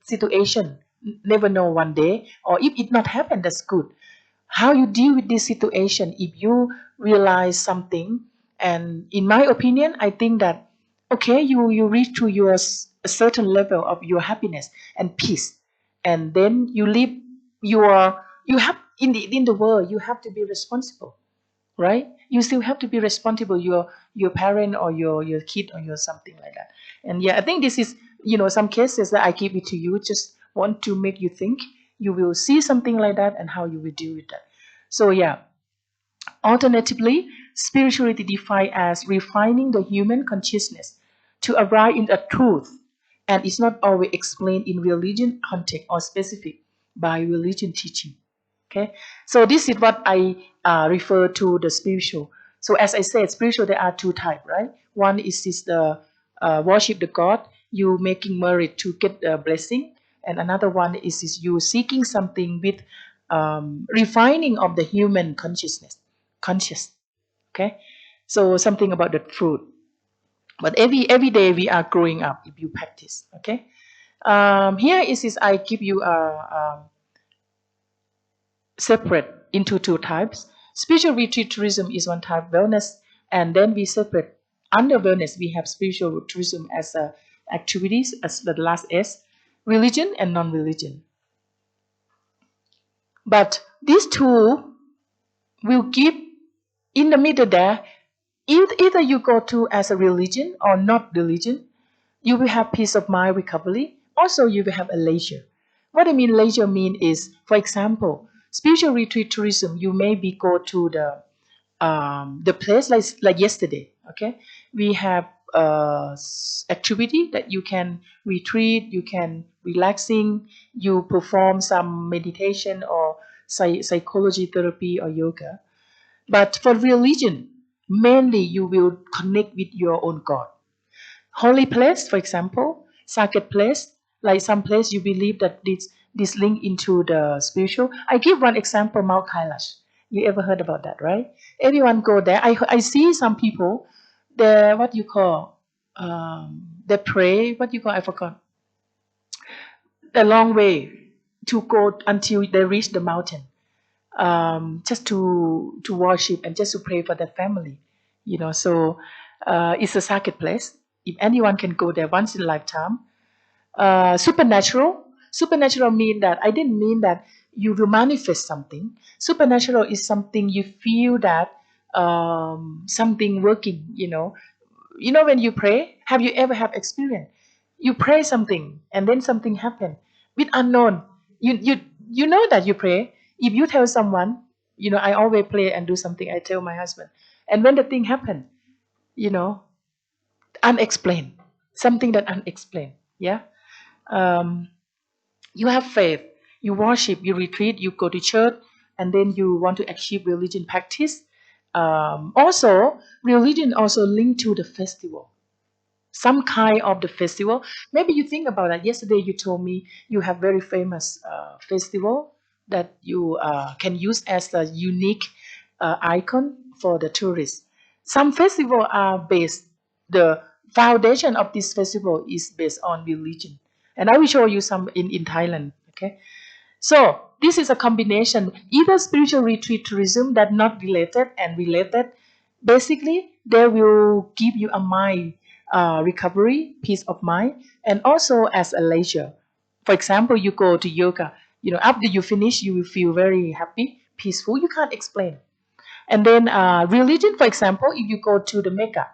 situation. Never know one day, or if it not happen, that's good. How you deal with this situation if you realize something, and in my opinion, I think that okay, you reach to a certain level of your happiness and peace, and then you live you have in the world, you have to be responsible, right? You still have to be responsible, your parent or your kid or your something like that. And yeah, I think this is some cases that I give it to you, just want to make you think. You will see something like that and how you will deal with that. So yeah, alternatively, spirituality defined as refining the human consciousness to arrive in a truth, and is not always explained in religion context or specific by religion teaching. Okay, so this is what I refer to the spiritual. So as I said, spiritual, there are two types, right? One is the worship the god, you making merit to get a blessing, and another one is you seeking something with refining of the human consciousness, conscious. Okay, so something about the truth. But every day we are growing up if you practice. Okay. Here is I give you a separate into two types. Spiritual retreat tourism is one type, wellness, and then we separate under wellness we have spiritual tourism as activities as the last S, religion and non-religion. But these two will give in the middle there. Either you go to as a religion or not religion, you will have peace of mind recovery. Also, you will have a leisure. What I mean leisure mean is, for example, spiritual retreat tourism. You maybe go to the place like yesterday. Okay, we have activity that you can retreat, you can relaxing, you perform some meditation or psychology therapy or yoga. But for religion, mainly you will connect with your own God. Holy place, for example, sacred place, like some place you believe that this link into the spiritual. I give one example, Mount Kailash. You ever heard about that, right? Everyone go there. I see some people, they what you call, they pray. What you call? I forgot. A long way to go until they reach the mountain, just to worship and just to pray for their family. So it's a sacred place. If anyone can go there once in a lifetime. Supernatural. Supernatural mean that I didn't mean that you will manifest something. Supernatural is something you feel that something working. When you pray, have you ever have experience? You pray something and then something happen with unknown. You know that you pray. If you tell someone, I always pray and do something. I tell my husband, and when the thing happen, you know, unexplained, something that unexplained. Yeah. Um, you have faith, you worship, you retreat, you go to church, and then you want to achieve religion practice. Also, religion also linked to the festival, some kind of the festival. Maybe you think about that. Yesterday you told me you have very famous festival that you can use as a unique icon for the tourists. Some festival are based, the foundation of this festival is based on religion. And I will show you some in Thailand. Okay. So this is a combination, either spiritual retreat tourism that not related and related. Basically, they will give you a mind recovery, peace of mind, and also as a leisure. For example, you go to yoga. After you finish, you will feel very happy, peaceful. You can't explain. And then religion, for example, if you go to the Mecca,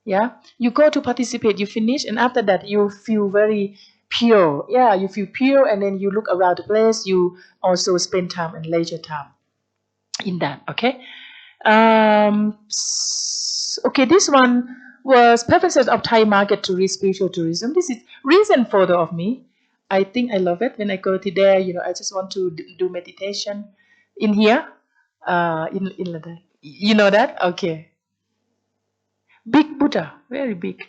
yeah, you go to participate, you finish, and after that you feel very pure. Yeah, you feel pure, and then you look around the place, you also spend time and leisure time in that. Okay. Okay, this one was purposes of Thai market to reach spiritual tourism. This is recent photo of me. I think I love it when I go to there. I just want to do meditation in here, in Ladakh. You know that? Okay. Big Buddha, very big,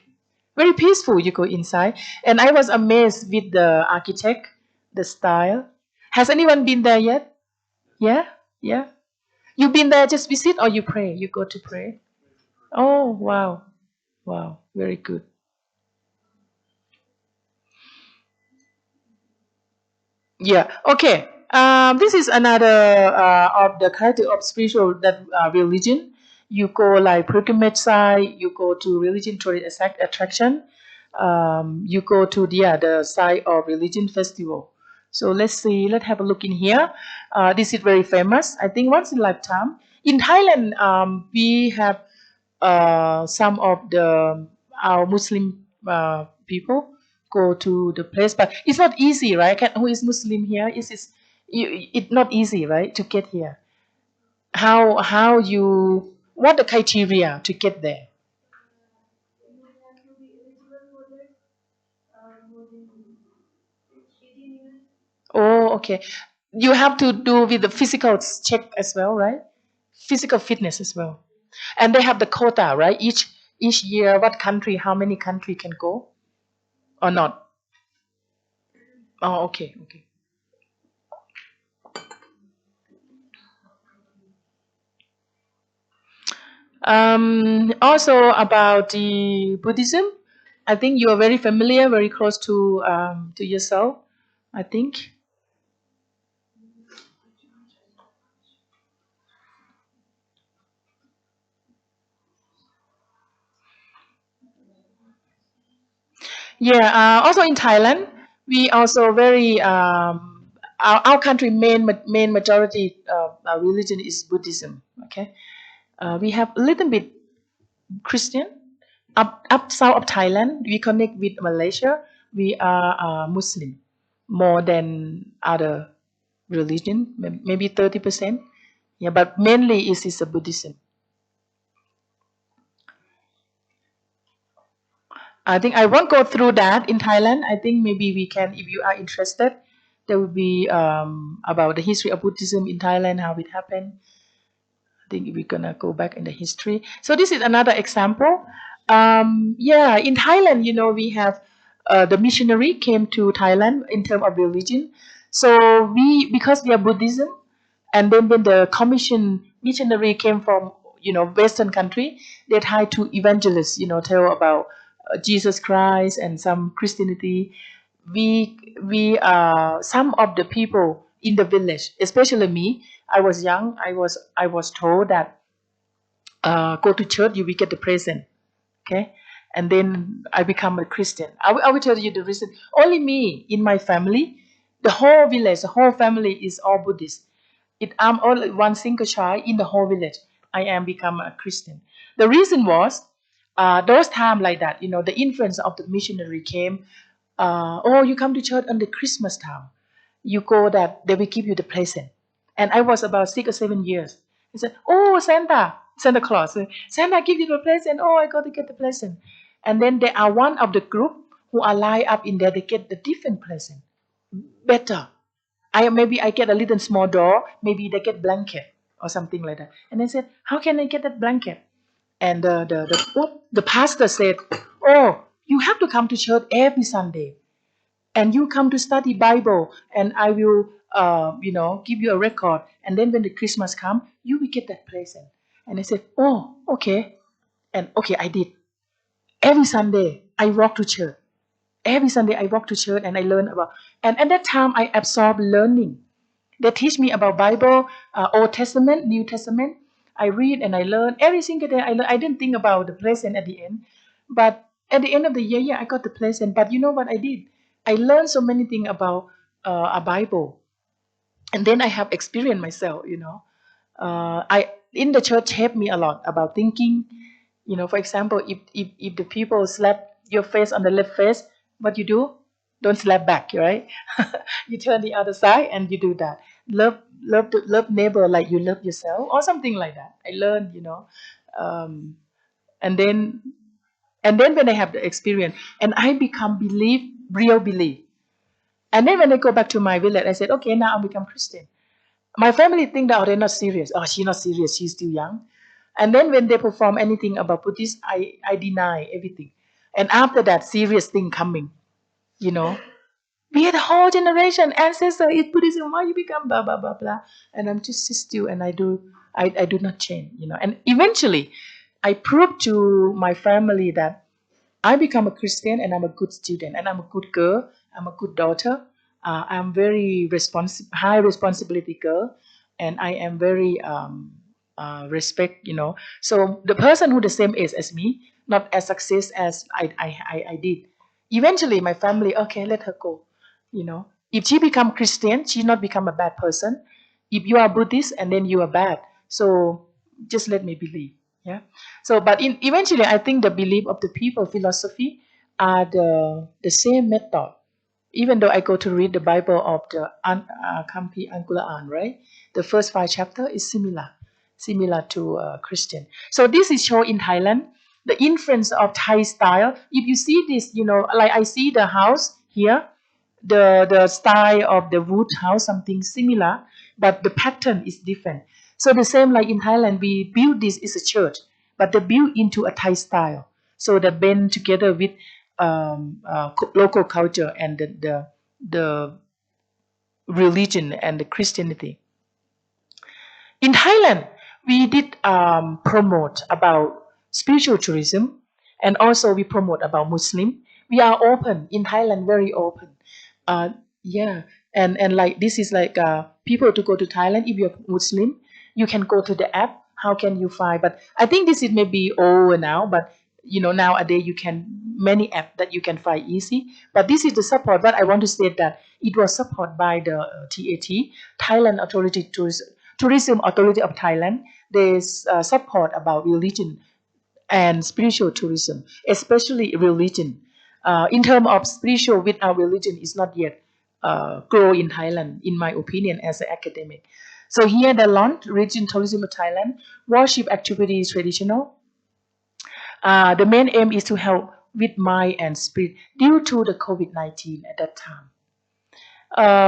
very peaceful. You go inside, and I was amazed with the architect, the style. Has anyone been there yet? Yeah, yeah. You been there just visit or you pray? You go to pray? Oh, wow, wow, very good. Yeah. Okay. This is another of the character of spiritual that religion. You go like pilgrimage site. You go to religion tourist attraction. You go to the site of religion festival. So let's see. Let's have a look in here. This is very famous. I think once in lifetime. In Thailand, we have some of the our Muslim people go to the place, but it's not easy, right? Who is Muslim here? It's not easy, right, to get here. How you what the criteria to get there? Oh, okay. You have to do with the physical check as well, right? Physical fitness as well. And they have the quota, right? Each year, what country, how many country can go or not? Oh, okay, okay. Also about the Buddhism, I think you are very familiar, very close to yourself. I think. Yeah. Also in Thailand, we also very our country main majority religion is Buddhism. Okay. We have a little bit Christian. Up south of Thailand, we connect with Malaysia. We are Muslim more than other religion, maybe 30%. Yeah, but mainly is a Buddhism. I think I won't go through that in Thailand. I think maybe we can, if you are interested, there will be about the history of Buddhism in Thailand, how it happened. I think we're gonna go back in the history. So this is another example. Yeah, in Thailand, we have the missionary came to Thailand in terms of religion. So because we are Buddhism, and then when the commission missionary came from Western country, they tried to evangelize, tell about Jesus Christ and some Christianity. We some of the people in the village, especially me. I was young. I was told that go to church, you will get the present. Okay, and then I become a Christian. I will tell you the reason. Only me in my family, the whole village, the whole family is all Buddhist. I'm only one single child in the whole village. I am become a Christian. The reason was those time like that. The influence of the missionary came. Oh, you come to church on the Christmas time. You go that they will give you the present. And I was about 6 or 7 years. He said, "Oh, Santa Claus, Santa give you the present. Oh, I got to get the present." And then they are one of the group who are lined up in there. They get the different present, better. Maybe I get a little small door. Maybe they get blanket or something like that. And I said, "How can I get that blanket?" And the pastor said, "Oh, you have to come to church every Sunday, and you come to study Bible, and I will, give you a record. And then when the Christmas come, you will get that present." And I said, "Oh, okay." And okay, I did. Every Sunday, I walk to church. Every Sunday, I walk to church and I learn about. And at that time, I absorb learning. They teach me about Bible, Old Testament, New Testament. I read and I learn every single day. I learn. I didn't think about the present at the end, but at the end of the year, yeah, I got the present. But you know what I did? I learned so many things about a Bible, and then I have experienced myself. I in the church helped me a lot about thinking. For example, if the people slap your face on the left face, what you do? Don't slap back, right? You turn the other side and you do that. Love neighbor like you love yourself, or something like that. I learned, um, and then when I have the experience, and I become real belief. And then when I go back to my village, I said, okay, now I become Christian. My family think that, oh, they're not serious. Oh, she's not serious. She's still young. And then when they perform anything about Buddhist, I deny everything. And after that, serious thing coming, you know, we had a whole generation ancestor is Buddhism. Why you become blah blah blah blah? And I'm just still, and I do not change. And eventually, I proved to my family that I become a Christian and I'm a good student and I'm a good girl. I'm a good daughter. I'm very high responsibility girl, and I am very respect. So the person who the same age as me, not as success as I did. Eventually, my family, okay, let her go. If she become Christian, she not become a bad person. If you are Buddhist and then you are bad, so just let me believe. Yeah. So, but eventually, I think the belief of the people, philosophy, are the same method. Even though I go to read the Bible of the Kampi Angkulaan, right? The first 5 chapter is similar to Christian. So this is shown in Thailand, the influence of Thai style. If you see this, like I see the house here, the style of the wood house, something similar, but the pattern is different. So the same like in Thailand, we build this is a church, but they built into a Thai style. So they bend together with local culture and the religion and the Christianity. In Thailand, we did promote about spiritual tourism, and also we promote about Muslim. We are open in Thailand, very open. Uh, yeah, and like this is like people to go to Thailand. If you're Muslim, you can go to the app. How can you find? But I think this is maybe over now. But nowadays you can many apps that you can find easy. But this is the support. But I want to say that it was supported by the TAT, Thailand Authority Tourism Authority of Thailand. They support about religion and spiritual tourism, especially religion. In terms of spiritual, without religion is not yet grow in Thailand, in my opinion, as an academic. So here, the launch religion tourism of Thailand, worship activities traditional. The main aim is to help with mind and spirit due to the COVID-19 at that time.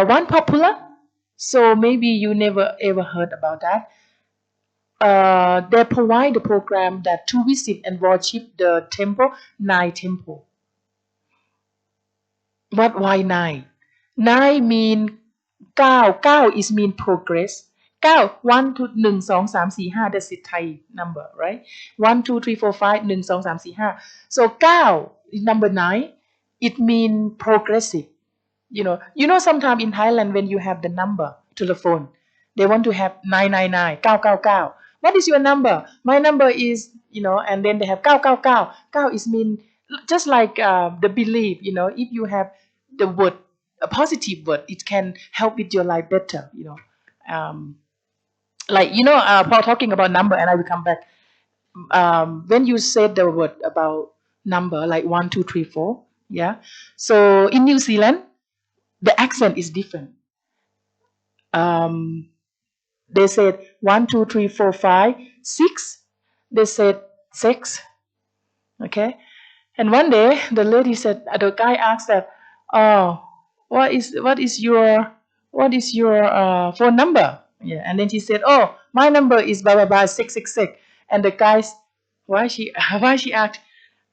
One popular, so maybe you never ever heard about that. They provide the program that to visit and worship the temple, nine temple. What why nine? Nine mean 9 is mean progress 9 1 2 1 2 3 4 5 that's the Thai number, right? 1 2 3 4 5 1 2 3 4 5 so 9 number 9 it mean progressive. Sometimes in Thailand when you have the number telephone, they want to have 999 999. What is your number? My number is, and then they have 999. 9 is mean just like the belief, if you have the word, a positive word, it can help with your life better, um, like Paul talking about number, and I will come back. When you said the word about number like 1 2 3 4, yeah, so in New Zealand the accent is different. um, they said 1 2 3 4 5 6, they said 6, okay. And one day the lady said, the guy asked that, oh, what is your phone number? Yeah, and then she said, oh, my number is blah blah blah 666. And the guys, why she why she asked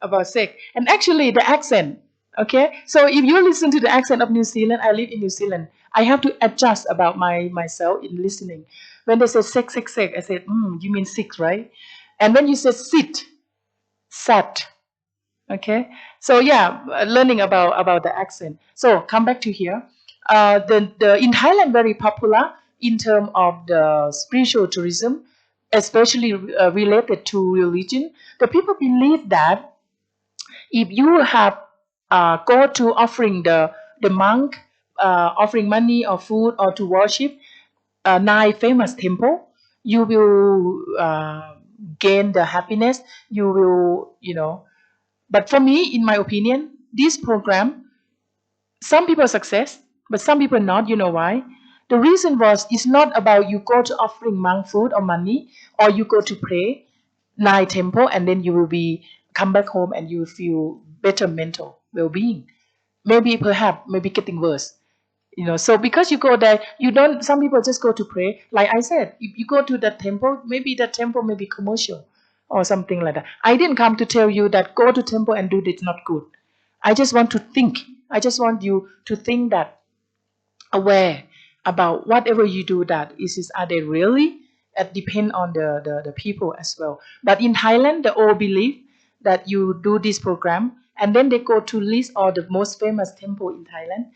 about sex? And actually the accent, okay. So if you listen to the accent of New Zealand, I live in New Zealand. I have to adjust about myself in listening. When they say 666, I said, you mean six, right? And when you say sit, sat. Okay, so yeah, learning about the accent. So come back to here. The in Thailand very popular in terms of the spiritual tourism, especially related to religion. The people believe that if you have go to offering the monk, offering money or food or to worship 9 famous temple, you will gain the happiness. You will, but for me, in my opinion, this program, some people success, but some people not. You know why? The reason was it's not about you go to offering monk food or money, or you go to pray 9 temple and then you will be come back home and you will feel better mental well-being. Maybe perhaps maybe getting worse. So because you go there, you don't, some people just go to pray. Like I said, if you go to that temple, maybe that temple may be commercial or something like that. I didn't come to tell you that go to temple and do this not good. I just want to think. I just want you to think that aware about whatever you do, that is are they really, it depend on the people as well. But in Thailand, they all believe that you do this program and then they go to list all the most famous temple in Thailand.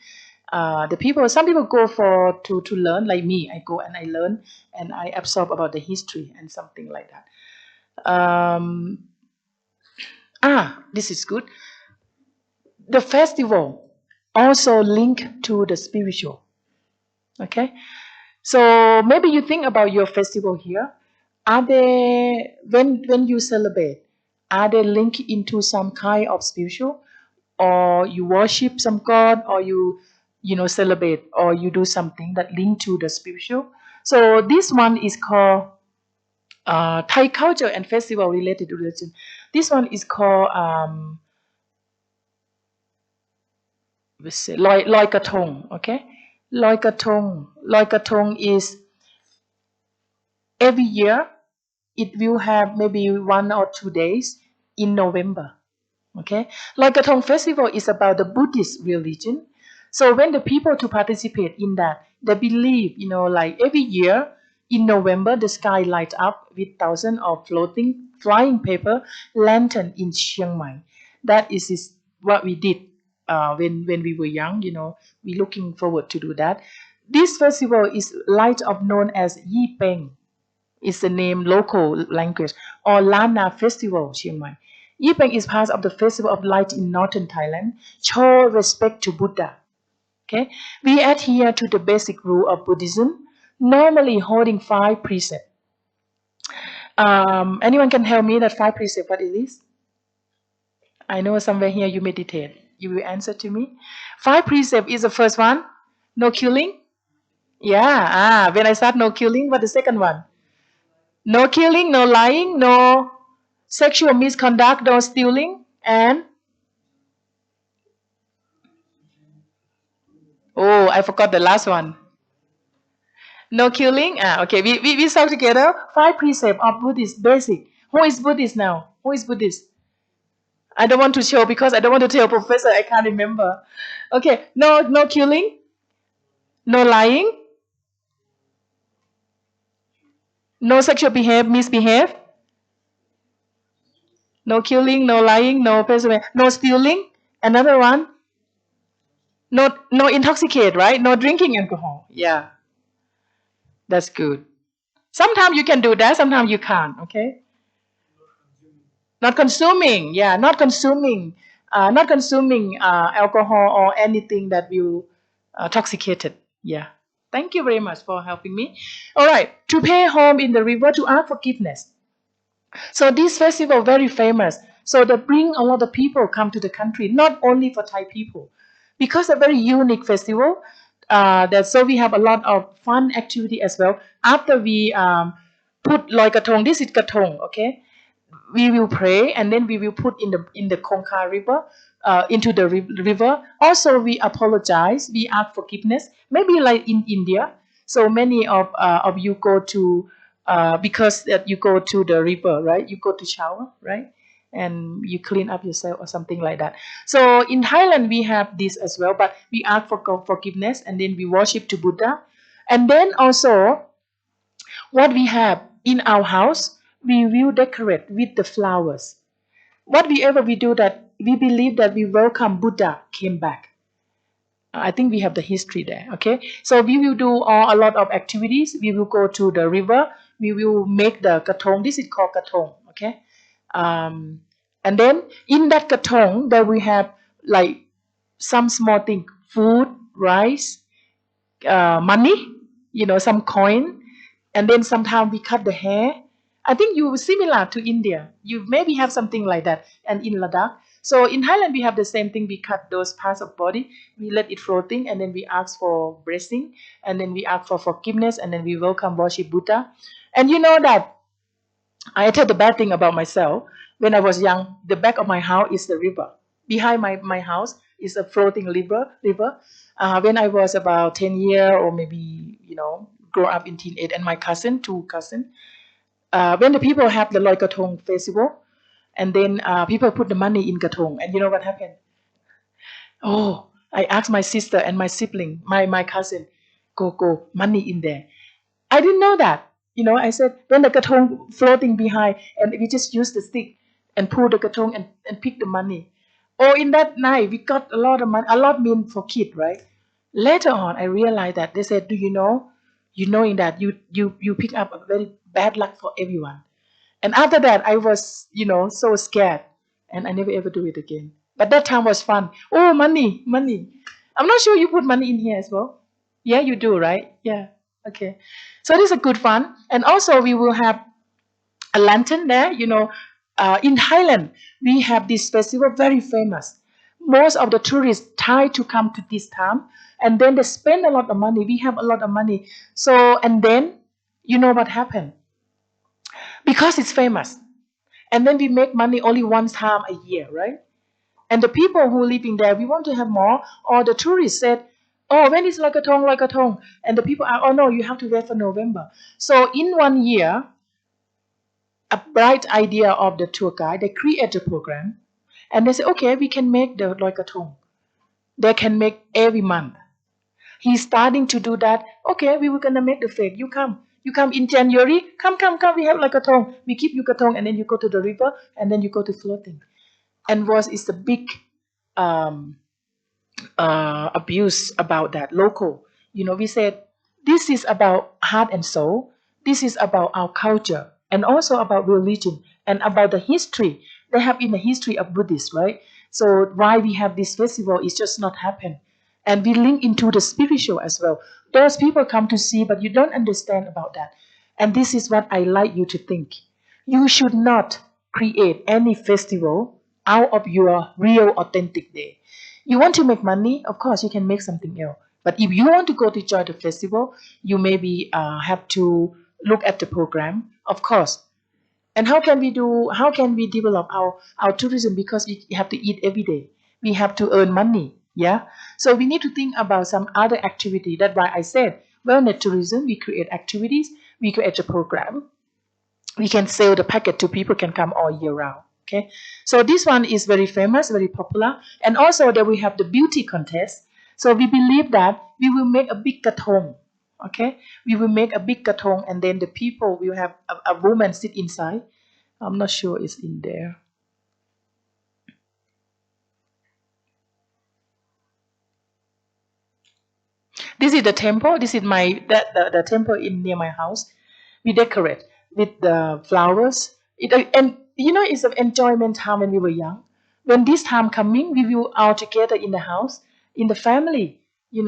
Some people go for to learn, like me. I go and I learn and I absorb about the history and something like that. This is good. The festival also linked to the spiritual. Okay, so maybe you think about your festival here. Are they, when you celebrate, are they linked into some kind of spiritual, or you worship some god, or you celebrate, or you do something that link to the spiritual? So this one is called Thai culture and festival related to religion. This one is called let's say Loi Katong. Okay, Loi Katong. Loi Katong is every year. It will have maybe 1 or 2 days in November. Okay, Loi Katong festival is about the Buddhist religion. So when the people to participate in that, they believe, like every year In November, the sky lights up with thousands of floating, flying paper lantern in Chiang Mai. That is what we did when we were young. We're looking forward to do that. This festival is light up known as Yi Peng. Is the name local language, or Lana Festival, Chiang Mai. Yi Peng is part of the Festival of Light in northern Thailand. Show respect to Buddha. Okay, we adhere to the basic rule of Buddhism, normally holding 5 precepts. Anyone can tell me that 5 precepts, what it is? I know somewhere here you meditate. You will answer to me. 5 precepts is the first one. No killing. Yeah. When I start no killing, what the second one? No killing, no lying, no sexual misconduct, no stealing, and oh, I forgot the last one. No killing. Okay, we talk together. 5 precepts of Buddhist basic. Who is Buddhist now? Who is Buddhist? I don't want to show because I don't want to tell professor. I can't remember. Okay, no killing, no lying, no sexual misbehave, no killing, no lying, no person, no stealing. Another one, no intoxicate, right? No drinking alcohol. Yeah, that's good. Sometimes you can do that. Sometimes you can't. Okay. Not consuming. Yeah, not consuming. Not consuming alcohol or anything that will intoxicated. Yeah. Thank you very much for helping me. All right. To pay home in the river to ask forgiveness. So this festival very famous. So they bring a lot of people come to the country, not only for Thai people, because a very unique festival. That so we have a lot of fun activity as well. After we put Loi Katong, this is Katong, okay? We will pray and then we will put in the Kongka river, into the river. Also, we apologize, we ask forgiveness. Maybe like in India, so many of you go to because that you go to the river, right? You go to shower, right? And you clean up yourself or something like that. So in Thailand we have this as well, but we ask for forgiveness and then we worship to Buddha, and then also what we have in our house, we will decorate with the flowers. Whatever we do, that we believe that we welcome Buddha came back. I think we have the history there. Okay, so we will do a lot of activities. We will go to the river. We will make the katong. This is called katong. Okay, um, and then in that katong, there we have like some small thing: food, rice, money, some coin, and then sometimes we cut the hair. I think you similar to India. You maybe have something like that, and in Ladakh. So in Thailand we have the same thing. We cut those parts of body, we let it floating, and then we ask for blessing, and then we ask for forgiveness, and then we welcome worship Buddha. And you know that I tell the bad thing about myself. When I was young, the back of my house is the river. Behind my house is a floating river. When I was about 10 years or maybe, grow up in teenage, and my cousin, two cousin, when the people have the Loi Katong festival, and then people put the money in Katong, and you know what happened? Oh, I asked my sister and my sibling, my cousin, go, money in there. I didn't know that. I said, when the katong floating behind, and we just use the stick and pull the katong and pick the money. Or in that night, we got a lot of money. A lot mean for kid, right? Later on, I realized that they said, do you know, knowing that you pick up a very bad luck for everyone. And after that, I was, so scared, and I never ever do it again. But that time was fun. Oh, money, money. I'm not sure you put money in here as well. Yeah, you do, right? Yeah. Okay. So this is a good fun. And also we will have a lantern there. In Thailand, we have this festival very famous. Most of the tourists try to come to this time, and then they spend a lot of money. We have a lot of money. So, and then, you know what happened? Because it's famous. And then we make money only one time a year, right? And the people who are living there, we want to have more. Or the tourists said, oh, when is like a tongue? And the people are, oh no, you have to wait for November. So in 1 year, a bright idea of the tour guide, they create a program, and they say, okay, we can make the Loi Katong. They can make every month. He's starting to do that. Okay, we were gonna make the fake. You come. You come in January, come, we have like katong. We keep you katong, and then you go to the river, and then you go to floating. And was is the big um, abuse about that local. We said this is about heart and soul. This is about our culture and also about religion and about the history they have in the history of Buddhists, right? So why we have this festival is just not happen, and we link into the spiritual as well. Those people come to see, but you don't understand about that, and this is what I like you to think. You should not create any festival out of your real authentic day. You want to make money, of course, you can make something else. But if you want to go to join the festival, you maybe have to look at the program, of course. And how can we do? How can we develop our tourism? Because we have to eat every day. We have to earn money. Yeah. So we need to think about some other activity. That's why I said wellness tourism. We create activities. We create a program. We can sell the packet to people can come all year round. Okay, so this one is very famous, very popular, and also that we have the beauty contest. So we believe that we will make a big katong. Okay, we will make a big katong, and then the people will have a woman sit inside. I'm not sure it's in there. This is the temple. This is the temple in near my house. We decorate with the flowers. And it's an enjoyment time when we were young. When this time coming, we will all together in the house, in the family. You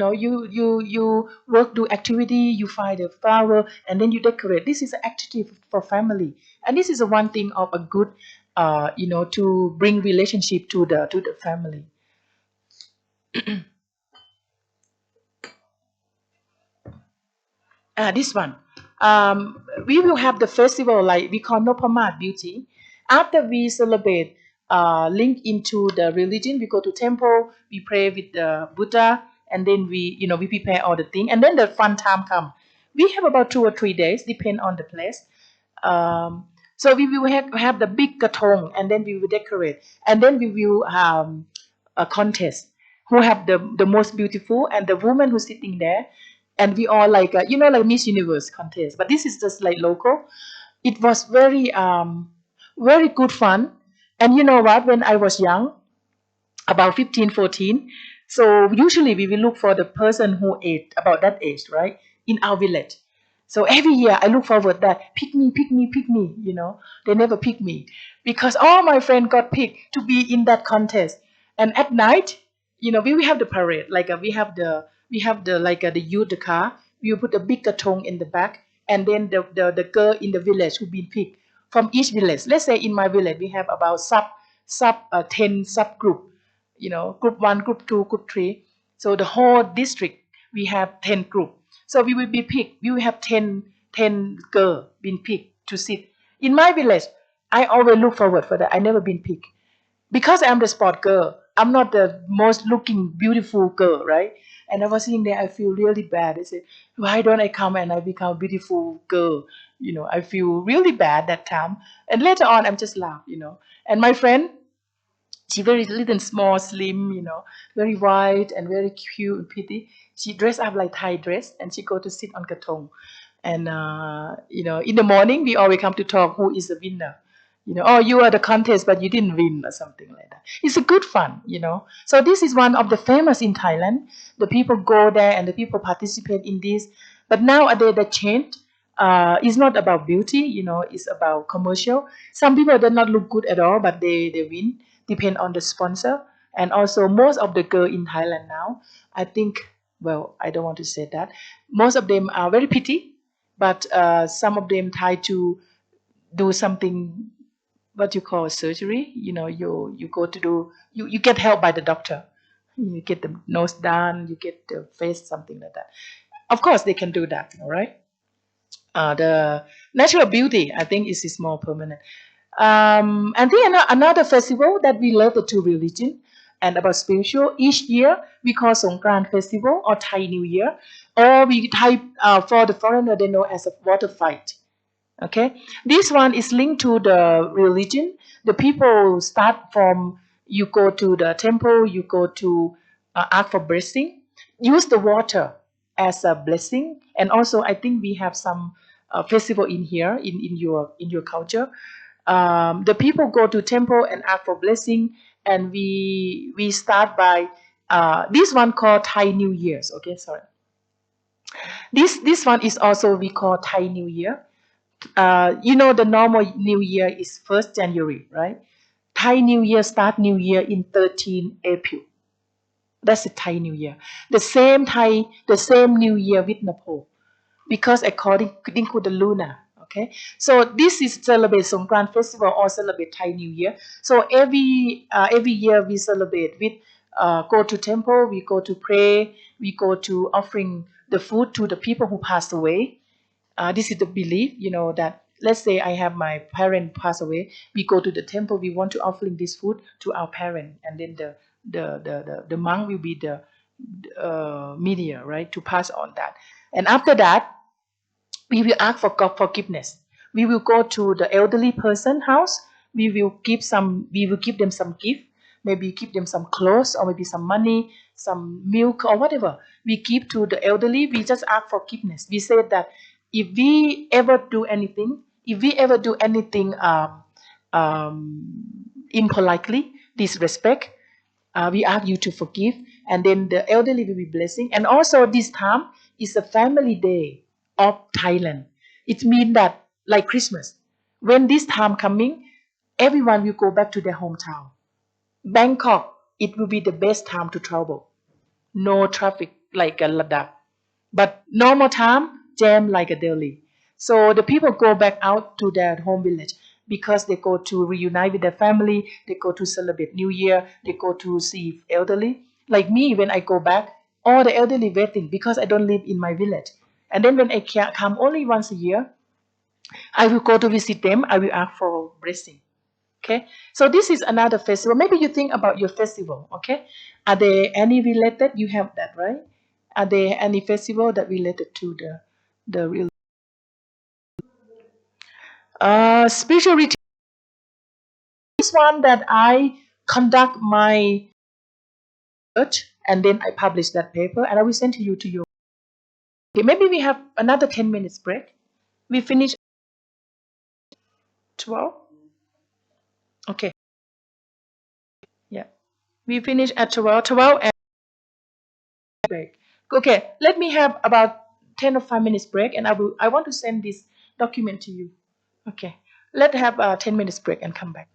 work, do activity, you find a flower, and then you decorate. This is an activity for family, and this is a one thing of a good, to bring relationship to the family. This one. We will have the festival like we call Nopamat Beauty. After we celebrate, link into the religion, we go to temple, we pray with the Buddha, and then we prepare all the thing, and then the fun time come. We have about 2 or 3 days, depend on the place. Um, so we will have the big katong, and then we will decorate, and then we will a contest who have the most beautiful, and the woman who's sitting there, and we all like like Miss Universe contest, but this is just like local. It was very good fun, and you know what? When I was young, about 15, 14. So usually we will look for the person who ate about that age, right? In our village. So every year I look forward that pick me, pick me, pick me. They never pick me because all my friends got picked to be in that contest. And at night, we will have the parade. Like we have the like the youth the car. We will put a big katong in the back, and then the girl in the village who been picked from each village. Let's say in my village we have about sub 10 subgroup, group 1, group 2, group 3. So the whole district we have 10 group. So we will be picked. We will have 10 girl been picked to sit in my village. I always look forward for that. I never been picked because I'm the sport girl. I'm not the most looking beautiful girl, right? And I was sitting there, I feel really bad. I said, why don't I come and I become a beautiful girl? I feel really bad that time. And later on, I'm just laugh. And my friend, she very little, small, slim, very white and very cute and pretty. She dressed up like Thai dress, and she go to sit on katong. And in the morning we always come to talk who is the winner. Oh, you are the contest, but you didn't win or something like that. It's a good fun. So this is one of the famous in Thailand. The people go there and the people participate in this. But nowadays the change. It's not about beauty, it's about commercial. Some people do not look good at all, but they win, depend on the sponsor. And also most of the girl in Thailand now, I think, well, I don't want to say that. Most of them are very pretty, but some of them try to do something what you call surgery. You go to do you get help by the doctor. You get the nose done, you get the face, something like that. Of course, they can do that, all right. The natural beauty, I think, is more permanent. And then another festival that we related to religion and about spiritual. Each year we call Songkran Festival or Thai New Year, or we Thai for the foreigner they know as a water fight. Okay, this one is linked to the religion. The people start from you go to the temple, you go to ask for blessing, use the water as a blessing, and also I think we have some festival in here in your culture. The people go to temple and ask for blessing, and we start by this one called Thai New Year's. Okay, sorry. This one is also we call Thai New Year. The normal New Year is 1st January, right? Thai New Year start New Year in 13 April. That's the Thai New Year. The same New Year with Nepal, because according to the lunar. Okay, so this is celebrate Songkran festival or celebrate Thai New Year. So every year we celebrate with go to temple, we go to pray, we go to offering the food to the people who passed away. This is the belief, that let's say I have my parent pass away, we go to the temple, we want to offering this food to our parent, and then the monk will be the media, right, to pass on that. And after that, we will ask for God forgiveness. We will go to the elderly person house. We will give them some gift, maybe give them some clothes or maybe some money, some milk or whatever. We give to the elderly. We just ask forgiveness. We say that if we ever do anything impolitely, disrespect, we ask you to forgive, and then the elderly will be blessing. And also this time is a family day of Thailand. It means that like Christmas, when this time coming, everyone will go back to their hometown. Bangkok, it will be the best time to travel. No traffic like a Ladakh, but normal time jam like a Delhi. So the people go back out to their home village because they go to reunite with their family, they go to celebrate New Year, they go to see elderly. Like me, when I go back, all the elderly waiting because I don't live in my village. And then when I come only once a year, I will go to visit them. I will ask for blessing. Okay, so this is another festival. Maybe you think about your festival. Okay, are there any related? You have that, right? Are there any festival that related to the real spiritual retreat? This one that I conduct my research and then I publish that paper and I will send to you to your. Okay, maybe we have another 10 minutes break. We finish 12. Okay, yeah, we finish at 12 and break. Okay, let me have about 10 or 5 minutes break and I want to send this document to you. Okay, let's have a 10 minutes break and come back.